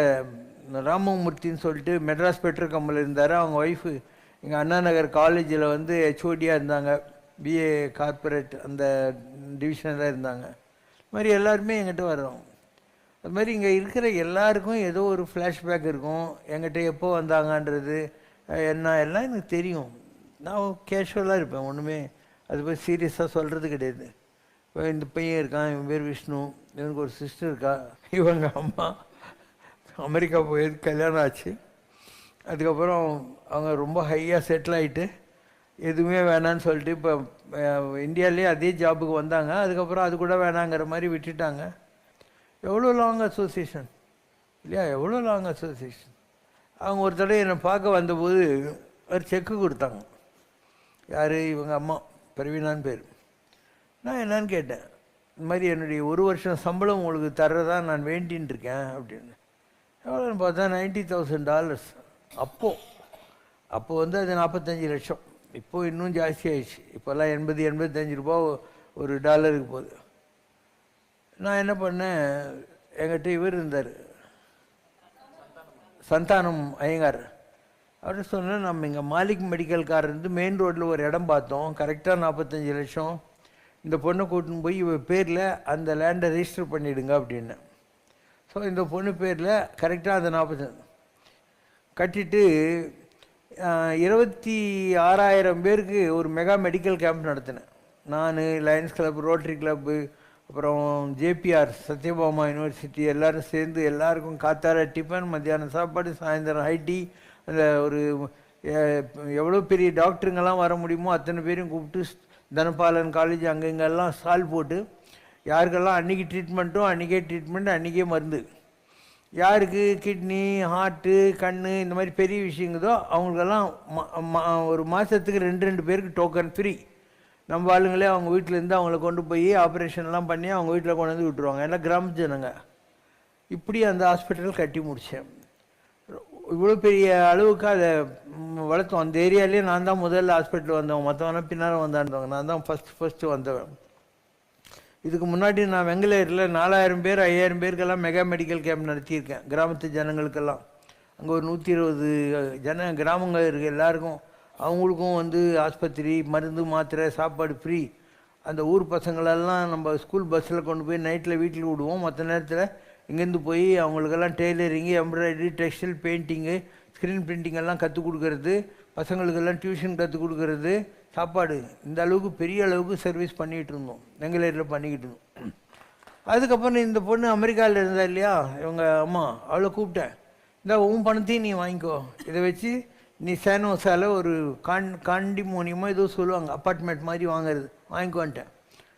ராமமூர்த்தின்னு சொல்லிட்டு மெட்ராஸ் பெட்ரோல் கம்பெனியில் இருந்தார். அவங்க ஒய்ஃபு எங்கள் அண்ணா நகர் காலேஜில் வந்து ஹெச்ஓடியாக இருந்தாங்க, பிஏ கார்ப்பரேட் அந்த டிவிஷனில் இருந்தாங்க. இது மாதிரி எல்லாருமே எங்கிட்ட வர்றோம். அது மாதிரி இங்கே இருக்கிற எல்லாருக்கும் ஏதோ ஒரு ஃப்ளாஷ்பேக் இருக்கும். எங்கிட்ட எப்போ வந்தாங்கன்றது என்ன எல்லாம் எனக்கு தெரியும். நான் கேஷுவலாக இருப்பேன், ஒன்றுமே அது போய் சீரியஸாக சொல்கிறது கிடையாது. இப்போ இந்த பையன் இருக்கான், இவன் பேர் விஷ்ணு, இவனுக்கு ஒரு சிஸ்டர் இருக்கா, இவங்க அம்மா அமெரிக்கா போய் கல்யாணம் ஆச்சு. அதுக்கப்புறம் அவங்க ரொம்ப ஹையாக செட்டில் ஆகிட்டு எதுவுமே வேணான்னு சொல்லிட்டு இப்போ இந்தியாவிலே அதே ஜாபுக்கு வந்தாங்க. அதுக்கப்புறம் அது கூட வேணாங்கிற மாதிரி விட்டுட்டாங்க. எவ்வளோ லாங் அசோசியேஷன் இல்லையா, எவ்வளோ லாங் அசோசியேஷன். அவங்க ஒரு தடவை என்னை பார்க்க வந்தபோது ஒரு செக்கு கொடுத்தாங்க. யார், இவங்க அம்மா பிரவீனான்னு பேர். நான் என்னன்னு கேட்டேன், இந்த மாதிரி என்னுடைய 1 வருஷம் சம்பளம் உங்களுக்கு தர்றதா நான் வேண்டின்னு இருக்கேன் அப்படின்னு. எவ்வளோன்னு பார்த்தா $90,000. அப்போது வந்து அது 45 லட்சம். இப்போது இன்னும் ஜாஸ்தி ஆயிடுச்சு. இப்போல்லாம் 80-85 ரூபா ஒரு டாலருக்கு போகுது. நான் என்ன பண்ணேன், என்கிட்ட இவர் இருந்தார், சந்தானம் ஐயங்கார். அவர் சொன்னேன், நம்ம இங்கே மாலிக் மெடிக்கல் கார் இருந்து மெயின் ரோட்டில் ஒரு இடம் பார்த்தோம், கரெக்டாக 45 லட்சம், இந்த பொண்ணை கூட்டின்னு போய் இவ பேரில் அந்த லேண்டை ரெஜிஸ்டர் பண்ணிவிடுங்க அப்படின்னு. ஸோ இந்த பொண்ணு பேரில் கரெக்டாக அந்த 40 கட்டிட்டு 26,000 பேருக்கு ஒரு மெகா மெடிக்கல் கேம்ப் நடத்தினேன். நான், லயன்ஸ் கிளப், ரோட்டரி கிளப்பு, அப்புறம் ஜேபிஆர் சத்யபாமா யூனிவர்சிட்டி எல்லோரும் சேர்ந்து எல்லாருக்கும் காத்தார டிஃபன், மத்தியானம் சாப்பாடு, சாயந்தரம் ஐடி, அந்த ஒரு எவ்வளோ பெரிய டாக்டருங்கெல்லாம் வர முடியுமோ அத்தனை பேரையும் கூப்பிட்டு தனபாலன் காலேஜ் அங்கே இங்கெல்லாம் ஸ்டால் போட்டு யாருக்கெல்லாம் அன்றைக்கி ட்ரீட்மெண்ட்டோ அன்றைக்கே ட்ரீட்மெண்ட், அன்றைக்கே மருந்து, யாருக்கு கிட்னி, ஹார்ட்டு, கண் இந்த மாதிரி பெரிய விஷயங்களோ அவங்களுக்கெல்லாம் ஒரு மாதத்துக்கு 2 பேருக்கு டோக்கன் ஃப்ரீ. நம்ம ஆளுங்களே அவங்க வீட்டிலேருந்து அவங்கள கொண்டு போய் ஆப்ரேஷன்லாம் பண்ணி அவங்க வீட்டில் கொண்டு வந்து விட்டுருவாங்க. எல்லாம் கிராம ஜனங்க. இப்படி அந்த ஹாஸ்பிட்டல் கட்டி முடித்தேன். இவ்வளோ பெரிய அளவுக்கு அதை வளர்த்தோம். அந்த ஏரியாலே நான் தான் முதல்ல ஹாஸ்பிட்டல் வந்தவன், மற்றவனா பின்னால் வந்தாண்டவங்க. நான் தான் ஃபஸ்ட்டு வந்தவன். இதுக்கு முன்னாடி நான் வெங்கலேரில் 4000 பேர் 5000 பேருக்கெல்லாம் மெகா மெடிக்கல் கேம்ப் நடத்தியிருக்கேன். கிராமத்து ஜனங்களுக்கெல்லாம் அங்கே ஒரு 120 கிராமங்கள் இருக்குது. எல்லாருக்கும் அவங்களுக்கும் வந்து ஆஸ்பத்திரி, மருந்து, மாத்திரை, சாப்பாடு ஃப்ரீ. அந்த ஊர் பசங்களெல்லாம் நம்ம ஸ்கூல் பஸ்ஸில் கொண்டு போய் நைட்டில் வீட்டில் விடுவோம். மற்ற நேரத்தில் இங்கேருந்து போய் அவங்களுக்கெல்லாம் tailoring, embroidery, textile, painting, screen printing எல்லாம் கற்றுக் கொடுக்கறது, பசங்களுக்கெல்லாம் டியூஷன் கற்றுக் கொடுக்கறது, சாப்பாடு, இந்த அளவுக்கு பெரிய அளவுக்கு சர்வீஸ் பண்ணிகிட்டு இருந்தோம். வெங்கலேரியில் பண்ணிக்கிட்டு இருந்தோம். அதுக்கப்புறம் இந்த பொண்ணு அமெரிக்காவில் இருந்தா இல்லையா, இவங்க அம்மா, அவளை கூப்பிட்டேன். இந்த உன் பணத்தையும் நீ வாங்கிக்கோ, இதை வச்சு நீ சேனோஸால் ஒரு காண்டிமோனியமாக ஏதோ சொல்லுவாங்க, அப்பார்ட்மெண்ட் மாதிரி வாங்குறது, வாங்கிக்கோன்ட்டேன்.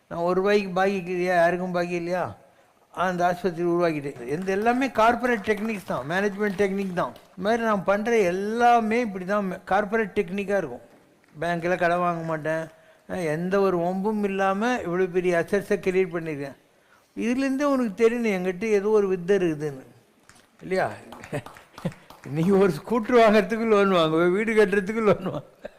நான் ₹1 பாக்கி இல்லையா, யாருக்கும் பாக்கி இல்லையா, அந்த ஆஸ்பத்திரி உருவாக்கிட்டேன். எல்லாமே கார்பரேட் டெக்னிக்ஸ் தான், மேனேஜ்மெண்ட் டெக்னிக் தான். இது மாதிரி நான் பண்ணுற எல்லாமே இப்படி தான் கார்பரேட் டெக்னிக்காக இருக்கும். பேங்க்கில் கடன் வாங்க மாட்டேன், எந்த ஒரு ஒம்பும் இல்லாமல் இவ்வளோ பெரிய அசட்ஸை கிரியேட் பண்ணியிருக்கேன். இதுலேருந்தே உனக்கு தெரியணும் என்கிட்ட ஏதோ ஒரு வித்தை இருக்குதுன்னு, இல்லையா? நீங்கள் ஒரு ஸ்கூட்ரு வாங்கிறதுக்கு லோன் வாங்குவேன், வீடு கட்டுறதுக்கு லோன் வாங்குவேன்.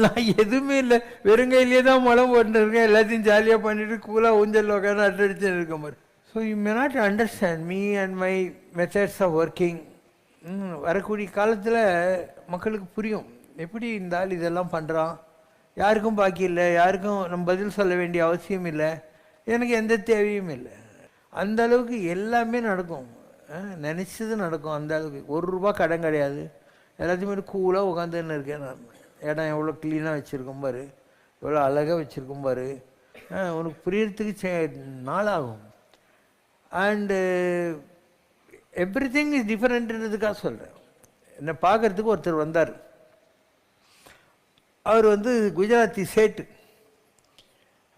நான் எதுவுமே இல்லை, வெறுங்கையிலே தான் முளம் போட்டுன்னு இருக்கேன். எல்லாத்தையும் ஜாலியாக பண்ணிவிட்டு கூலாக ஊஞ்சல் உட்காந்து அட்டடிச்சுன்னு இருக்க மாதிரி. So you may not understand me and my methods of working. வரக்கூடிய காலத்தில் மக்களுக்கு புரியும் எப்படி இந்த ஆள் இதெல்லாம் பண்ணுறான். யாருக்கும் பாக்கி இல்லை, யாருக்கும் நம்ம பதில் சொல்ல வேண்டிய அவசியம் இல்லை, எனக்கு எந்த தேவையும் இல்லை. அந்த அளவுக்கு எல்லாமே நடக்கும், நினச்சது நடக்கும். அந்த அளவுக்கு ₹1 கடன் கிடையாது. எல்லாத்தையுமே கூலாக உட்காந்துன்னு இருக்கேன் நான். இடம் எவ்வளோ க்ளீனாக வச்சுருக்கோம் பாரு, எவ்வளோ அழகாக வச்சுருக்கோம் பாரு. உனக்கு புரியறதுக்கு நாளாகும். அண்டு எவ்ரி திங் இஸ் டிஃப்ரெண்ட்ன்றதுக்காக சொல்கிறேன். என்னை பார்க்குறதுக்கு ஒருத்தர் வந்தார். அவர் வந்து குஜராத்தி சேட்டு,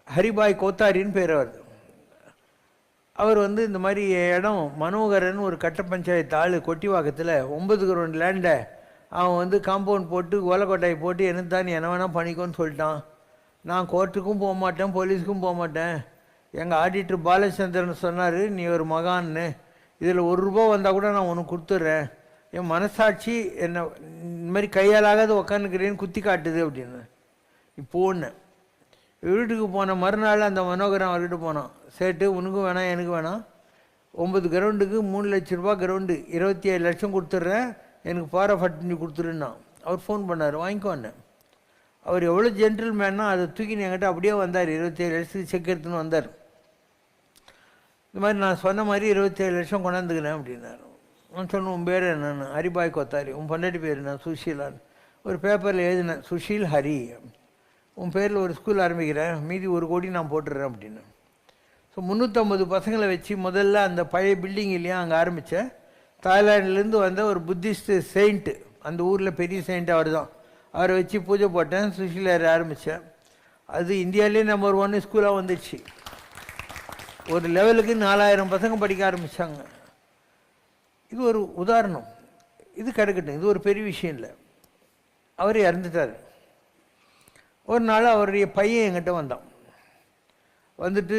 ஹரிபாய் கோத்தாரின்னு பேர். அவர் வந்து இந்த மாதிரி இடம் மனோகரன் ஒரு கட்ட பஞ்சாயத்து ஆள் கொட்டிவாக்கத்தில் 9 கிரவுண்ட் லேண்டை அவன் வந்து காம்பவுண்ட் போட்டு ஓலக்கொட்டாய் போட்டு எனக்கு தான் நீ என்ன வேணால் பண்ணிக்கோன்னு சொல்லிட்டான். நான் கோர்ட்டுக்கும் போக மாட்டேன், போலீஸுக்கும் போக மாட்டேன். எங்கள் ஆடிட்டர் பாலச்சந்திரன் சொன்னார், நீ ஒரு மகான்னு, இதில் ₹1 வந்தால் கூட நான் உனக்கு கொடுத்துட்றேன். என் மனசாட்சி என்னை இந்த மாதிரி கையாலாகாத உக்காந்துக்கிறேன்னு குத்தி காட்டுது அப்படின்னு. இப்போன்னு வீட்டுக்கு போன மறுநாள் அந்த மனோகரன் அவர்கிட்ட போனான். சேட்டு உனக்கும் வேணாம் எனக்கும் வேணாம், 9 கிரவுண்டுக்கு ₹3 லட்சம் கிரவுண்டு, 27 லட்சம் கொடுத்துட்றேன், எனக்கு பாரா ஃபட்னி கொடுத்துருன்னா. அவர் ஃபோன் பண்ணார், வாங்கிக்கோன்னு. அவர் எவ்வளோ ஜென்டில்மேன்னா அதை தூக்கின்னு என்கிட்ட அப்படியே வந்தார். 27 லட்சத்துக்கு செக் எடுத்துன்னு வந்தார். இந்த மாதிரி நான் சொன்ன மாதிரி 27 லட்சம் கொண்டாந்துக்கிறேன் அப்படின்னாரு. நான் சொன்னேன், உன் பேர் என்னன்னு? ஹரிபாய் கொத்தாரி. உன் பொண்டாட்டி பேர் என்ன? சுஷீலான்னு. ஒரு பேப்பரில் எழுதினேன், சுஷீல் ஹரி. உன் பேரில் ஒரு ஸ்கூல் ஆரம்பிக்கிறேன், மீதி 1 கோடி நான் போட்டுடுறேன் அப்படின்னு. ஸோ 350 பசங்களை வச்சு முதல்ல அந்த பழைய பில்டிங் இல்லையா அங்கே ஆரம்பித்தேன். தாய்லாண்ட்லேருந்து வந்த ஒரு புத்திஸ்ட்டு செயிண்ட்டு, அந்த ஊரில் பெரிய செயிண்ட் அவர் தான், அவரை வச்சு பூஜை போட்டேன். சுஷீலர் ஆரம்பித்தேன். அது இந்தியாவிலே நம்பர் 1 ஸ்கூலாக வந்துடுச்சு. ஒரு லெவலுக்கு 4000 பசங்க படிக்க ஆரம்பித்தாங்க. இது ஒரு உதாரணம். இது கிடைக்கட்டும், இது ஒரு பெரிய விஷயம் இல்லை. அவர் இறந்துட்டார். ஒரு நாள் அவருடைய பையன் என்கிட்ட வந்தான். வந்துட்டு,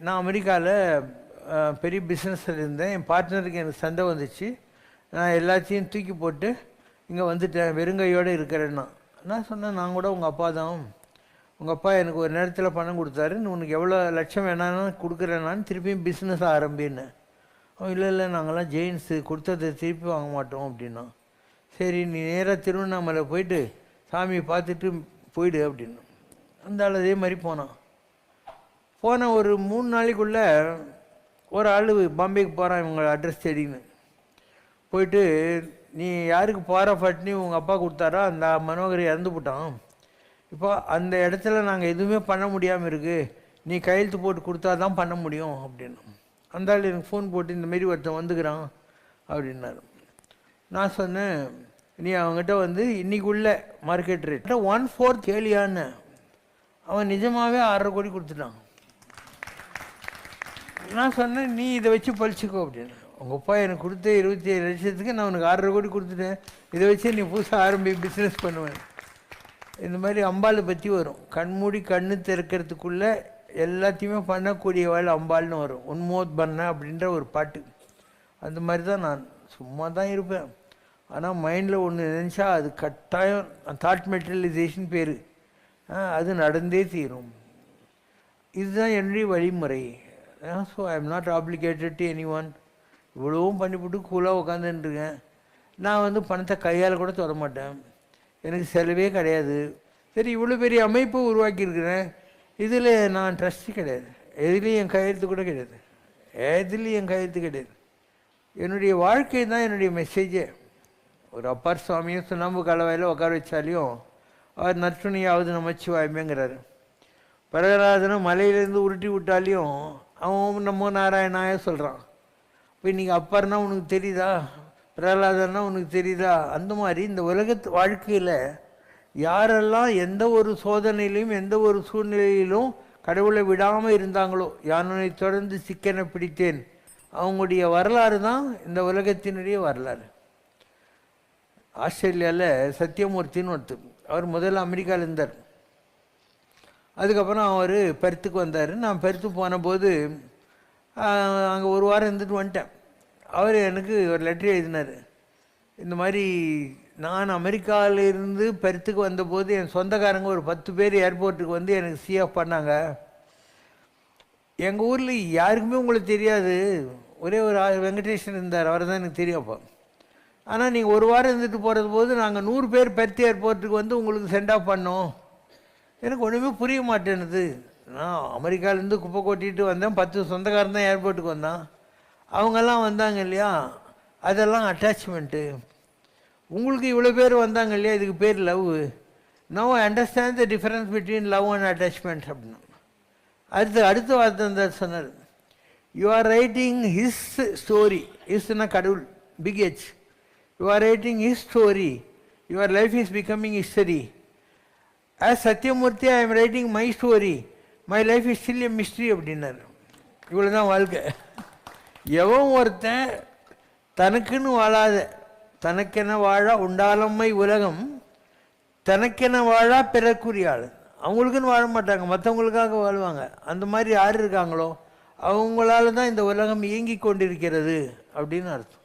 நான் அமெரிக்காவில் பெரிய பிஸ்னஸில் இருந்தேன், என் பார்ட்னருக்கு எனக்கு சண்டை வந்துச்சு, நான் எல்லாத்தையும் தூக்கி போட்டு இங்கே வந்துட்டேன், வெறுங்கையோடு இருக்கிறேன்னா. நான் சொன்னேன், நான் கூட உங்கள் அப்பா தான், உங்கள் அப்பா எனக்கு ஒரு நேரத்தில் பணம் கொடுத்தாரு, உனக்கு எவ்வளோ லட்சம் வேணாலும் கொடுக்குறேன்னான்னு திருப்பியும் பிஸ்னஸ் ஆரம்பின்னு. இல்லை நாங்கள்லாம் ஜெயின்ஸு, கொடுத்ததை திருப்பி வாங்க மாட்டோம் அப்படின்னா. சரி, நீ நேராக திருவண்ணாமலை போயிட்டு சாமியை பார்த்துட்டு போயிடு அப்படின்னு. அந்த ஆள் அதே மாதிரி போனான். போன ஒரு 3 நாளைக்குள்ளே ஒரு ஆள் பாம்பேக்கு போகிறான் இவங்க அட்ரஸ் தேடின்னு போயிட்டு, நீ யாருக்கு போகிற பட்னி உங்கள் அப்பா கொடுத்தாரோ அந்த மனோகர் இறந்து போட்டான், இப்போ அந்த இடத்துல நாங்கள் எதுவுமே பண்ண முடியாமல் இருக்குது, நீ கையெழுத்து போட்டு கொடுத்தா தான் பண்ண முடியும் அப்படின்னு. அந்த ஆள் எனக்கு ஃபோன் போட்டு இந்தமாரி ஒருத்தன் வந்துக்கிறான் அப்படின்னாரு. நான் சொன்னேன், நீ அவங்ககிட்ட வந்து இன்றைக்குள்ள மார்க்கெட் ரேட் 1/4 கேளியான்னு. அவன் நிஜமாகவே 6.5 கோடி கொடுத்துட்டான். நான் சொன்னேன், நீ இதை வச்சு பழிச்சிக்கோ அப்படின்னு. உங்கள் அப்பா எனக்கு கொடுத்த 27 லட்சத்துக்கு நான் உனக்கு 6.5 கோடி கொடுத்துட்டேன், இதை வச்சு நீ புதுசாக ஆரம்பி பிஸ்னஸ் பண்ணுவேன். இந்த மாதிரி அம்பாளை பற்றி வரும். கண்மூடி கண்ணு திறக்கிறதுக்குள்ளே எல்லாத்தையுமே பண்ணக்கூடியவாள் அம்பாள்னு வரும். உன்மோத் பண்ண அப்படின்ற ஒரு பாட்டு. அந்த மாதிரி தான் நான் சும்மா தான் இருப்பேன். ஆனால் மைண்டில் ஒன்று நினச்சா அது கட்டாயம் தாட் மெட்டீரியலைசேஷன் பேர், அது நடந்தே தீரும். இதுதான் என்னுடைய வழிமுறை. So I am not obligated to any one. இவ்வளவும் பண்ணிவிட்டு கூலாக உட்காந்துட்டுருக்கேன். நான் வந்து பணத்தை கையால் கூட தொட மாட்டேன், எனக்கு செலவே கிடையாது. சரி, இவ்வளோ பெரிய அமைப்பை உருவாக்கியிருக்கிறேன், இதில் நான் ட்ரஸ்ட்டு கிடையாது, எதுலேயும் என் கையெழுத்து கூட கிடையாது, எதுலேயும் என் கையெழுத்து கிடையாது. என்னுடைய வாழ்க்கை தான் என்னுடைய மெசேஜே. ஒரு அப்பார் சுவாமியும் சுண்ணாம்பு கலவையில் உட்கார வச்சாலையும் அவர் நற்றுணையாவது நமச்சிவாயமேங்கிறாரு. பரகராதனை மலையிலேருந்து உருட்டி விட்டாலையும் அவன் நம்ம நாராயணாய சொல்கிறான். இப்போ இன்றைக்கி அப்பார்னா உனக்கு தெரியுதா, பிரகலாதன்னா உனக்கு தெரியுதா? அந்த மாதிரி இந்த உலகத்து வாழ்க்கையில் யாரெல்லாம் எந்த ஒரு சோதனையிலையும் எந்த ஒரு சூழ்நிலையிலும் கடவுளை விடாமல் இருந்தாங்களோ, யானை தொடர்ந்து சிக்கனை பிடித்தேன், அவங்களுடைய வரலாறு தான் இந்த உலகத்தினுடைய வரலாறு. ஆஸ்திரேலியாவில் சத்தியமூர்த்தின்னு ஒருத்தர், அவர் முதல்ல அமெரிக்காவில் இருந்தார். அதுக்கப்புறம் அவர் பெர்த்துக்கு வந்தார். நான் பெர்த்து போன போது அங்கே ஒரு வாரம் இருந்துட்டு வந்துட்டேன். அவர் எனக்கு ஒரு லெட்டர் எழுதினார். இந்த மாதிரி நான் அமெரிக்காவிலிருந்து பெர்த்துக்கு வந்தபோது என் சொந்தக்காரங்க ஒரு 10 பேர் ஏர்போர்ட்டுக்கு வந்து எனக்கு சிஎஃப் பண்ணாங்க. எங்கள் ஊரில் யாருக்குமே உங்களுக்கு தெரியாது, ஒரே ஒரு வெங்கடேஷன் இருந்தார், அவர் தான் எனக்கு தெரியும் அப்போ. ஆனால் நீங்கள் ஒரு வாரம் இருந்துட்டு போகிறது போது நாங்கள் 100 பேர் பெர்த் ஏர்போர்ட்டுக்கு வந்து உங்களுக்கு சென்ட் ஆஃப் பண்ணோம். எனக்கு ஒன்றுமே புரிய மாட்டேன்னுது. நான் அமெரிக்காவிலேருந்து குப்பை கொட்டிட்டு வந்தேன், 10 சொந்தக்காரன் தான் ஏர்போர்ட்டுக்கு வந்தான், அவங்கெல்லாம் வந்தாங்க இல்லையா, அதெல்லாம் அட்டாச்மெண்ட்டு. உங்களுக்கு இவ்வளோ பேர் வந்தாங்க இல்லையா, இதுக்கு பேர் love. Now I understand the difference between love and attachment அப்படின்னு. அடுத்த வார்த்தை தான் சொன்னார், you are writing his story. ஹிஸ்னா கடவுள், big H. You are writing his story, your life is becoming history. As Sathyamoorthy I am writing my story, my life is still a mystery அப்படின்னாரு. இவ்வளோ தான் வாழ்க்கை. எவன் ஒருத்தன் தனக்குன்னு வாழாத, தனக்கென வாழா உண்டாலம்மை உலகம், தனக்கென வாழா பிறக்குரிய ஆள். அவங்களுக்குன்னு வாழ மாட்டாங்க, மற்றவங்களுக்காக வாழ்வாங்க. அந்த மாதிரி யார் இருக்காங்களோ அவங்களால தான் இந்த உலகம் இயங்கி கொண்டிருக்கிறது அப்படின்னு அர்த்தம்.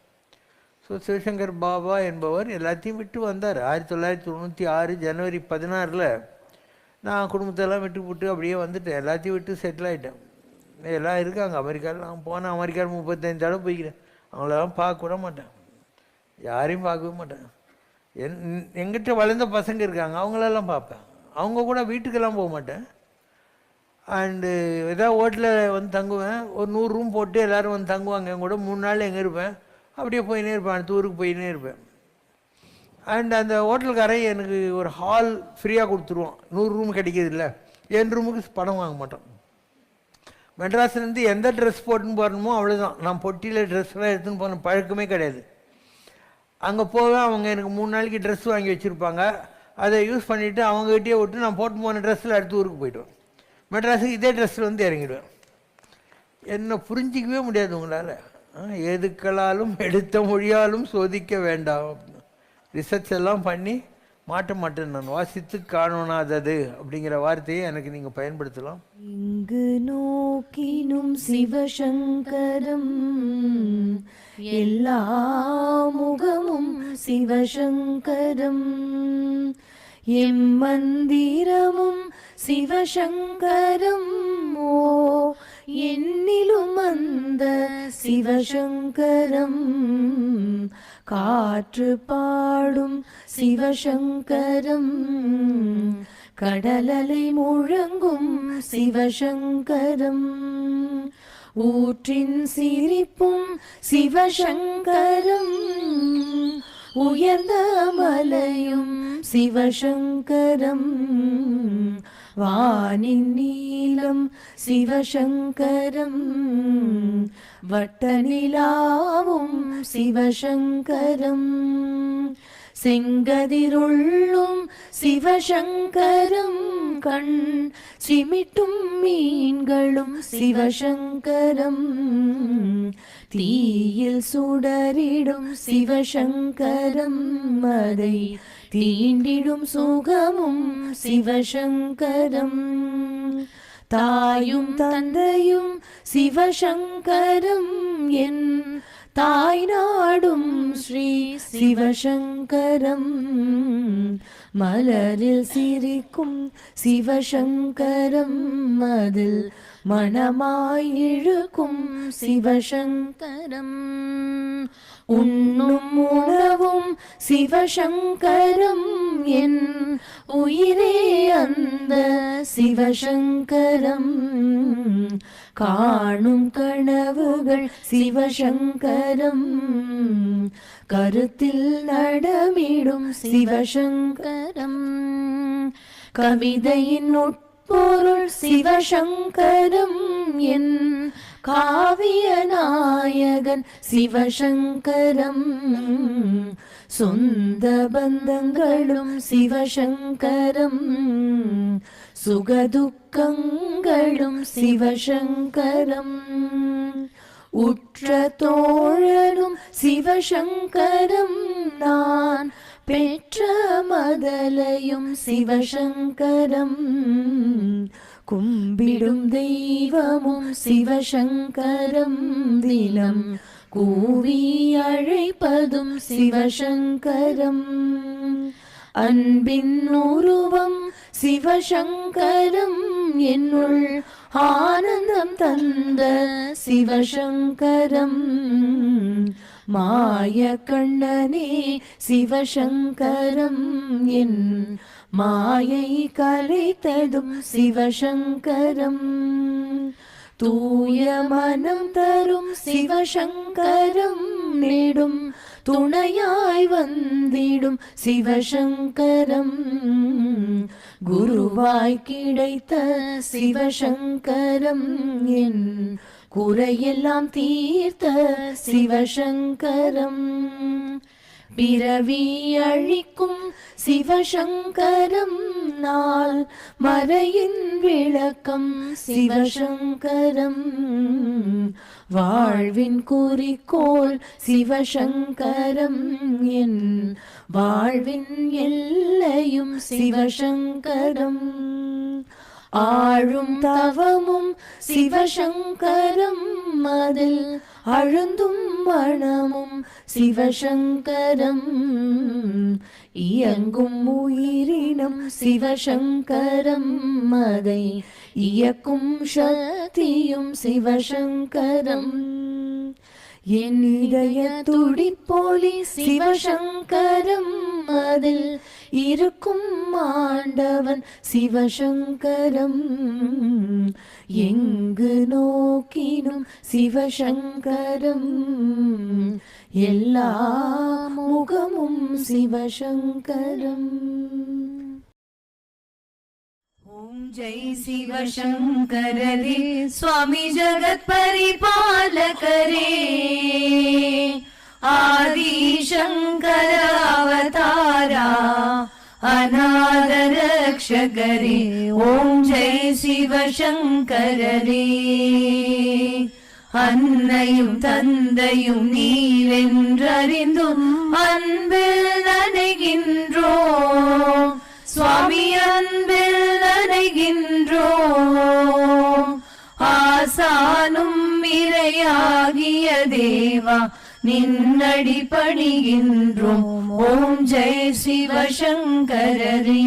ஸோ சிவசங்கர் பாபா என்பவர் எல்லாத்தையும் விட்டு வந்தார். 1996 ஜனவரி 16 நான் குடும்பத்தெல்லாம் விட்டு போட்டு அப்படியே வந்துட்டேன். எல்லாத்தையும் விட்டு செட்டில் ஆகிட்டேன். எல்லாம் இருக்காங்க அமெரிக்காவில். நான் போனேன், அமெரிக்காவில் 35 தடவை போய்க்கிறேன். அவங்களெல்லாம் பார்க்க கூட மாட்டேன், யாரையும் பார்க்கவே மாட்டேன். எங்கிட்ட வளர்ந்த பசங்க இருக்காங்க, அவங்களெல்லாம் பார்ப்பேன். அவங்க கூட வீட்டுக்கெல்லாம் போக மாட்டேன். அண்டு ஏதாவது ஹோட்டலில் வந்து தங்குவேன். ஒரு 100 ரூம் போட்டு எல்லோரும் வந்து தங்குவாங்க என் கூட. 3 நாள் எங்கே இருப்பேன், அப்படியே போயினே இருப்பேன், அடுத்த ஊருக்கு போயினே இருப்பேன். அண்ட் அந்த ஹோட்டலுக்காரன் எனக்கு ஒரு ஹால் ஃப்ரீயாக கொடுத்துருவான். 100 ரூம் கிடைக்கிது இல்லை, என் ரூமுக்கு பணம் வாங்க மாட்டோம். மெட்ராஸ்லேருந்து எந்த ட்ரெஸ் போட்டுன்னு போடணுமோ அவ்வளோதான். நான் பொட்டியில் ட்ரெஸ்லாம் எடுத்துன்னு போன பழக்கமே கிடையாது. அங்கே போவேன், அவங்க எனக்கு 3 நாளைக்கு ட்ரெஸ் வாங்கி வச்சுருப்பாங்க. அதை யூஸ் பண்ணிவிட்டு அவங்ககிட்டயே விட்டு நான் போட்டு போன ட்ரெஸ்ஸில் அடுத்த ஊருக்கு போய்டுவேன். மெட்ராஸுக்கு இதே ட்ரெஸ்ஸில் வந்து இறங்கிடுவேன். என்னை புரிஞ்சிக்கவே முடியாது உங்களால். எதுக்களாலும் எடுத்த மொழியாலும் சோதிக்க வேண்டாம். ரிசர்ச் எல்லாம் பண்ணி மாட்ட மாட்டேன். நான் வாசித்து காணோனாதது அப்படிங்கிற வார்த்தையை எனக்கு நீங்கள் பயன்படுத்தலாம். இங்கு நோக்கினும் சிவசங்கரம், எல்லா முகமும் சிவசங்கரம், எம்மந்திரமும் சிவசங்கரம். ஓ என்னிலும் அந்த சிவசங்கரம், காற்று பாடும் சிவசங்கரம், கடலலை முழங்கும் சிவசங்கரம் ஊற்றின் சிரிப்பும் சிவசங்கரம் உயர்ந்த மலையும் சிவசங்கரம் வானின் நீலம் சிவசங்கரம் வட்ட நிலாவும் சிவசங்கரம் செங்கதிருள்ளும் சிவசங்கரம் கண் சிமிட்டும் மீன்களும் சிவசங்கரம் தீயில் சுடரிடும் சிவசங்கரம் அதை தீண்டிடும் சுகமும் சிவசங்கரம் தாயும் தந்தையும் சிவசங்கரம் என் தாய் நாடும் ஸ்ரீ சிவசங்கரம் மலரில் சிரிக்கும் சிவசங்கரம் அதில் மனமாய் இழுக்கும் சிவசங்கரம் உண்ணும் உணவும் சிவசங்கரம் என் உயிரே அந்த சிவசங்கரம் காணும் கனவுகள் சிவசங்கரம் கருத்தில் நடமிடும் சிவசங்கரம் கவிதையின் உட்பொருள் சிவசங்கரம் என் காவிய நாயகன் சிவசங்கரம் சொந்த பந்தங்களும் சிவசங்கரம் சுகதுக்கங்களும் சிவசங்கரம் உற்ற தோழனும் சிவசங்கரம் நான் பெற்ற மதலையும் சிவசங்கரம் கும்பிடும் தெய்வமும் சிவசங்கரம் தினம் கூவி அழைப்பதும் சிவசங்கரம் அன்பின் உருவம் சிவசங்கரம் என்னுள் ஆனந்தம் தந்த சிவசங்கரம் மாய கண்ணனே சிவசங்கரம் என் மாயை கலைத்ததும் சிவசங்கரம் தூய மனம் தரும் சிவசங்கரம் நெடும் துணையாய் வந்திடும் சிவசங்கரம் குருவாய் கிடைத்த சிவசங்கரம் என் குறையெல்லாம் தீர்த்த சிவசங்கரம் பிறவி அழிக்கும் சிவசங்கரம் நாள் மறையின் விளக்கம் சிவசங்கரம் வாழ்வின் குறிக்கோள் சிவசங்கரம் என் வாழ்வின் எல்லையும் சிவசங்கரம் ஆழும் தவமும் சிவசங்கரம் அதில் அழுந்தும் மனமும் சிவசங்கரம் இயங்கும் உயிரினம் சிவசங்கரம் அதை இயக்கும் சக்தியும் சிவசங்கரம் என் இதய துடிப்பொலி சிவசங்கரம் அதில் இருக்கும் ஆண்டவன் சிவசங்கரம் எங்கு நோக்கினும் சிவசங்கரம் எல்லா முகமும் சிவசங்கரம் ஓம் ஜெய் சிவசங்கரரே சுவாமி ஜகத் பரிபாலகரே ஆதி சங்கர அவதாரா அநாத ரக்ஷகரே ஓம் ஜெய் சிவசங்கரரே அன்னையும் தந்தையும் நீரென்றறிந்தும் அன்பில் நனைகின்றோம் சுவாமி அன்பில் நனைகின்றோம் ஆசானும் இறையாகிய தேவா நின்னடி பணிகின்றோம் ஓம் ஜெய் சிவசங்கரரே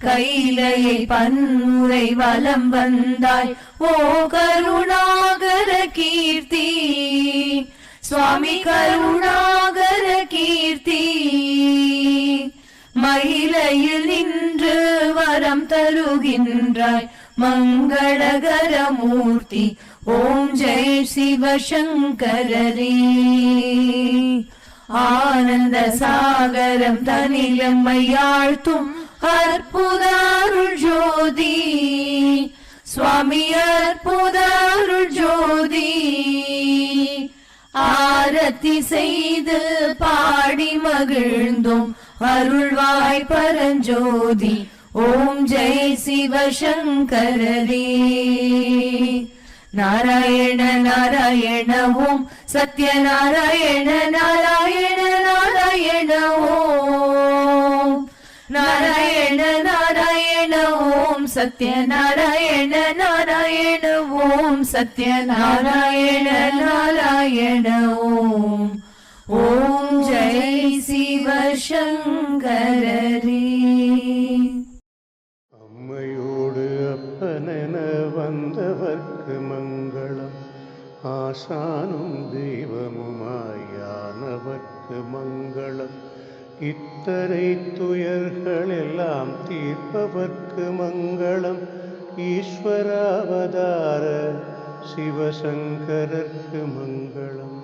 கைலையை பன்முறை வலம் வந்தாய் ஓ கருணாகர கீர்த்தி சுவாமி கருணாகர கீர்த்தி மயிலையில் நின்ற வரம் தருகின்றாய் மங்களகரமூர்த்தி ஓம் ஜெய் சிவசங்கரரே. ஆனந்த சாகரம் தனிலம்மையாழ்த்தும் அற்புத அருள் ஜோதி சுவாமி அற்புத அருள் ஜோதி. ஆரத்தி செய்து பாடி மகிழ்ந்தோம் அருள்வாய் பரஞ்சோதி ஓம் ஜெய் சிவசங்கரரே. நாராயண நாராயண ஓம் சத்யநாராயண நாராயண நாராயண ஓம். நாராயண நாராயண ஓம் சத்யநாராயண நாராயண ஓம் சத்யநாராயண நாராயண ஓம். ஓம் ஜெய் சிவசங்கரரே. அம்மையோடு அப்பனென வந்தவர்க்கு மங்களம், ஆசானும் தெய்வமுமாயானவர்க்கு மங்களம். இத்தனை துயர்களெல்லாம் தீர்ப்பவர்க்கு மங்களம், ஈஸ்வராவதார சிவசங்கரர்க்கு மங்களம்.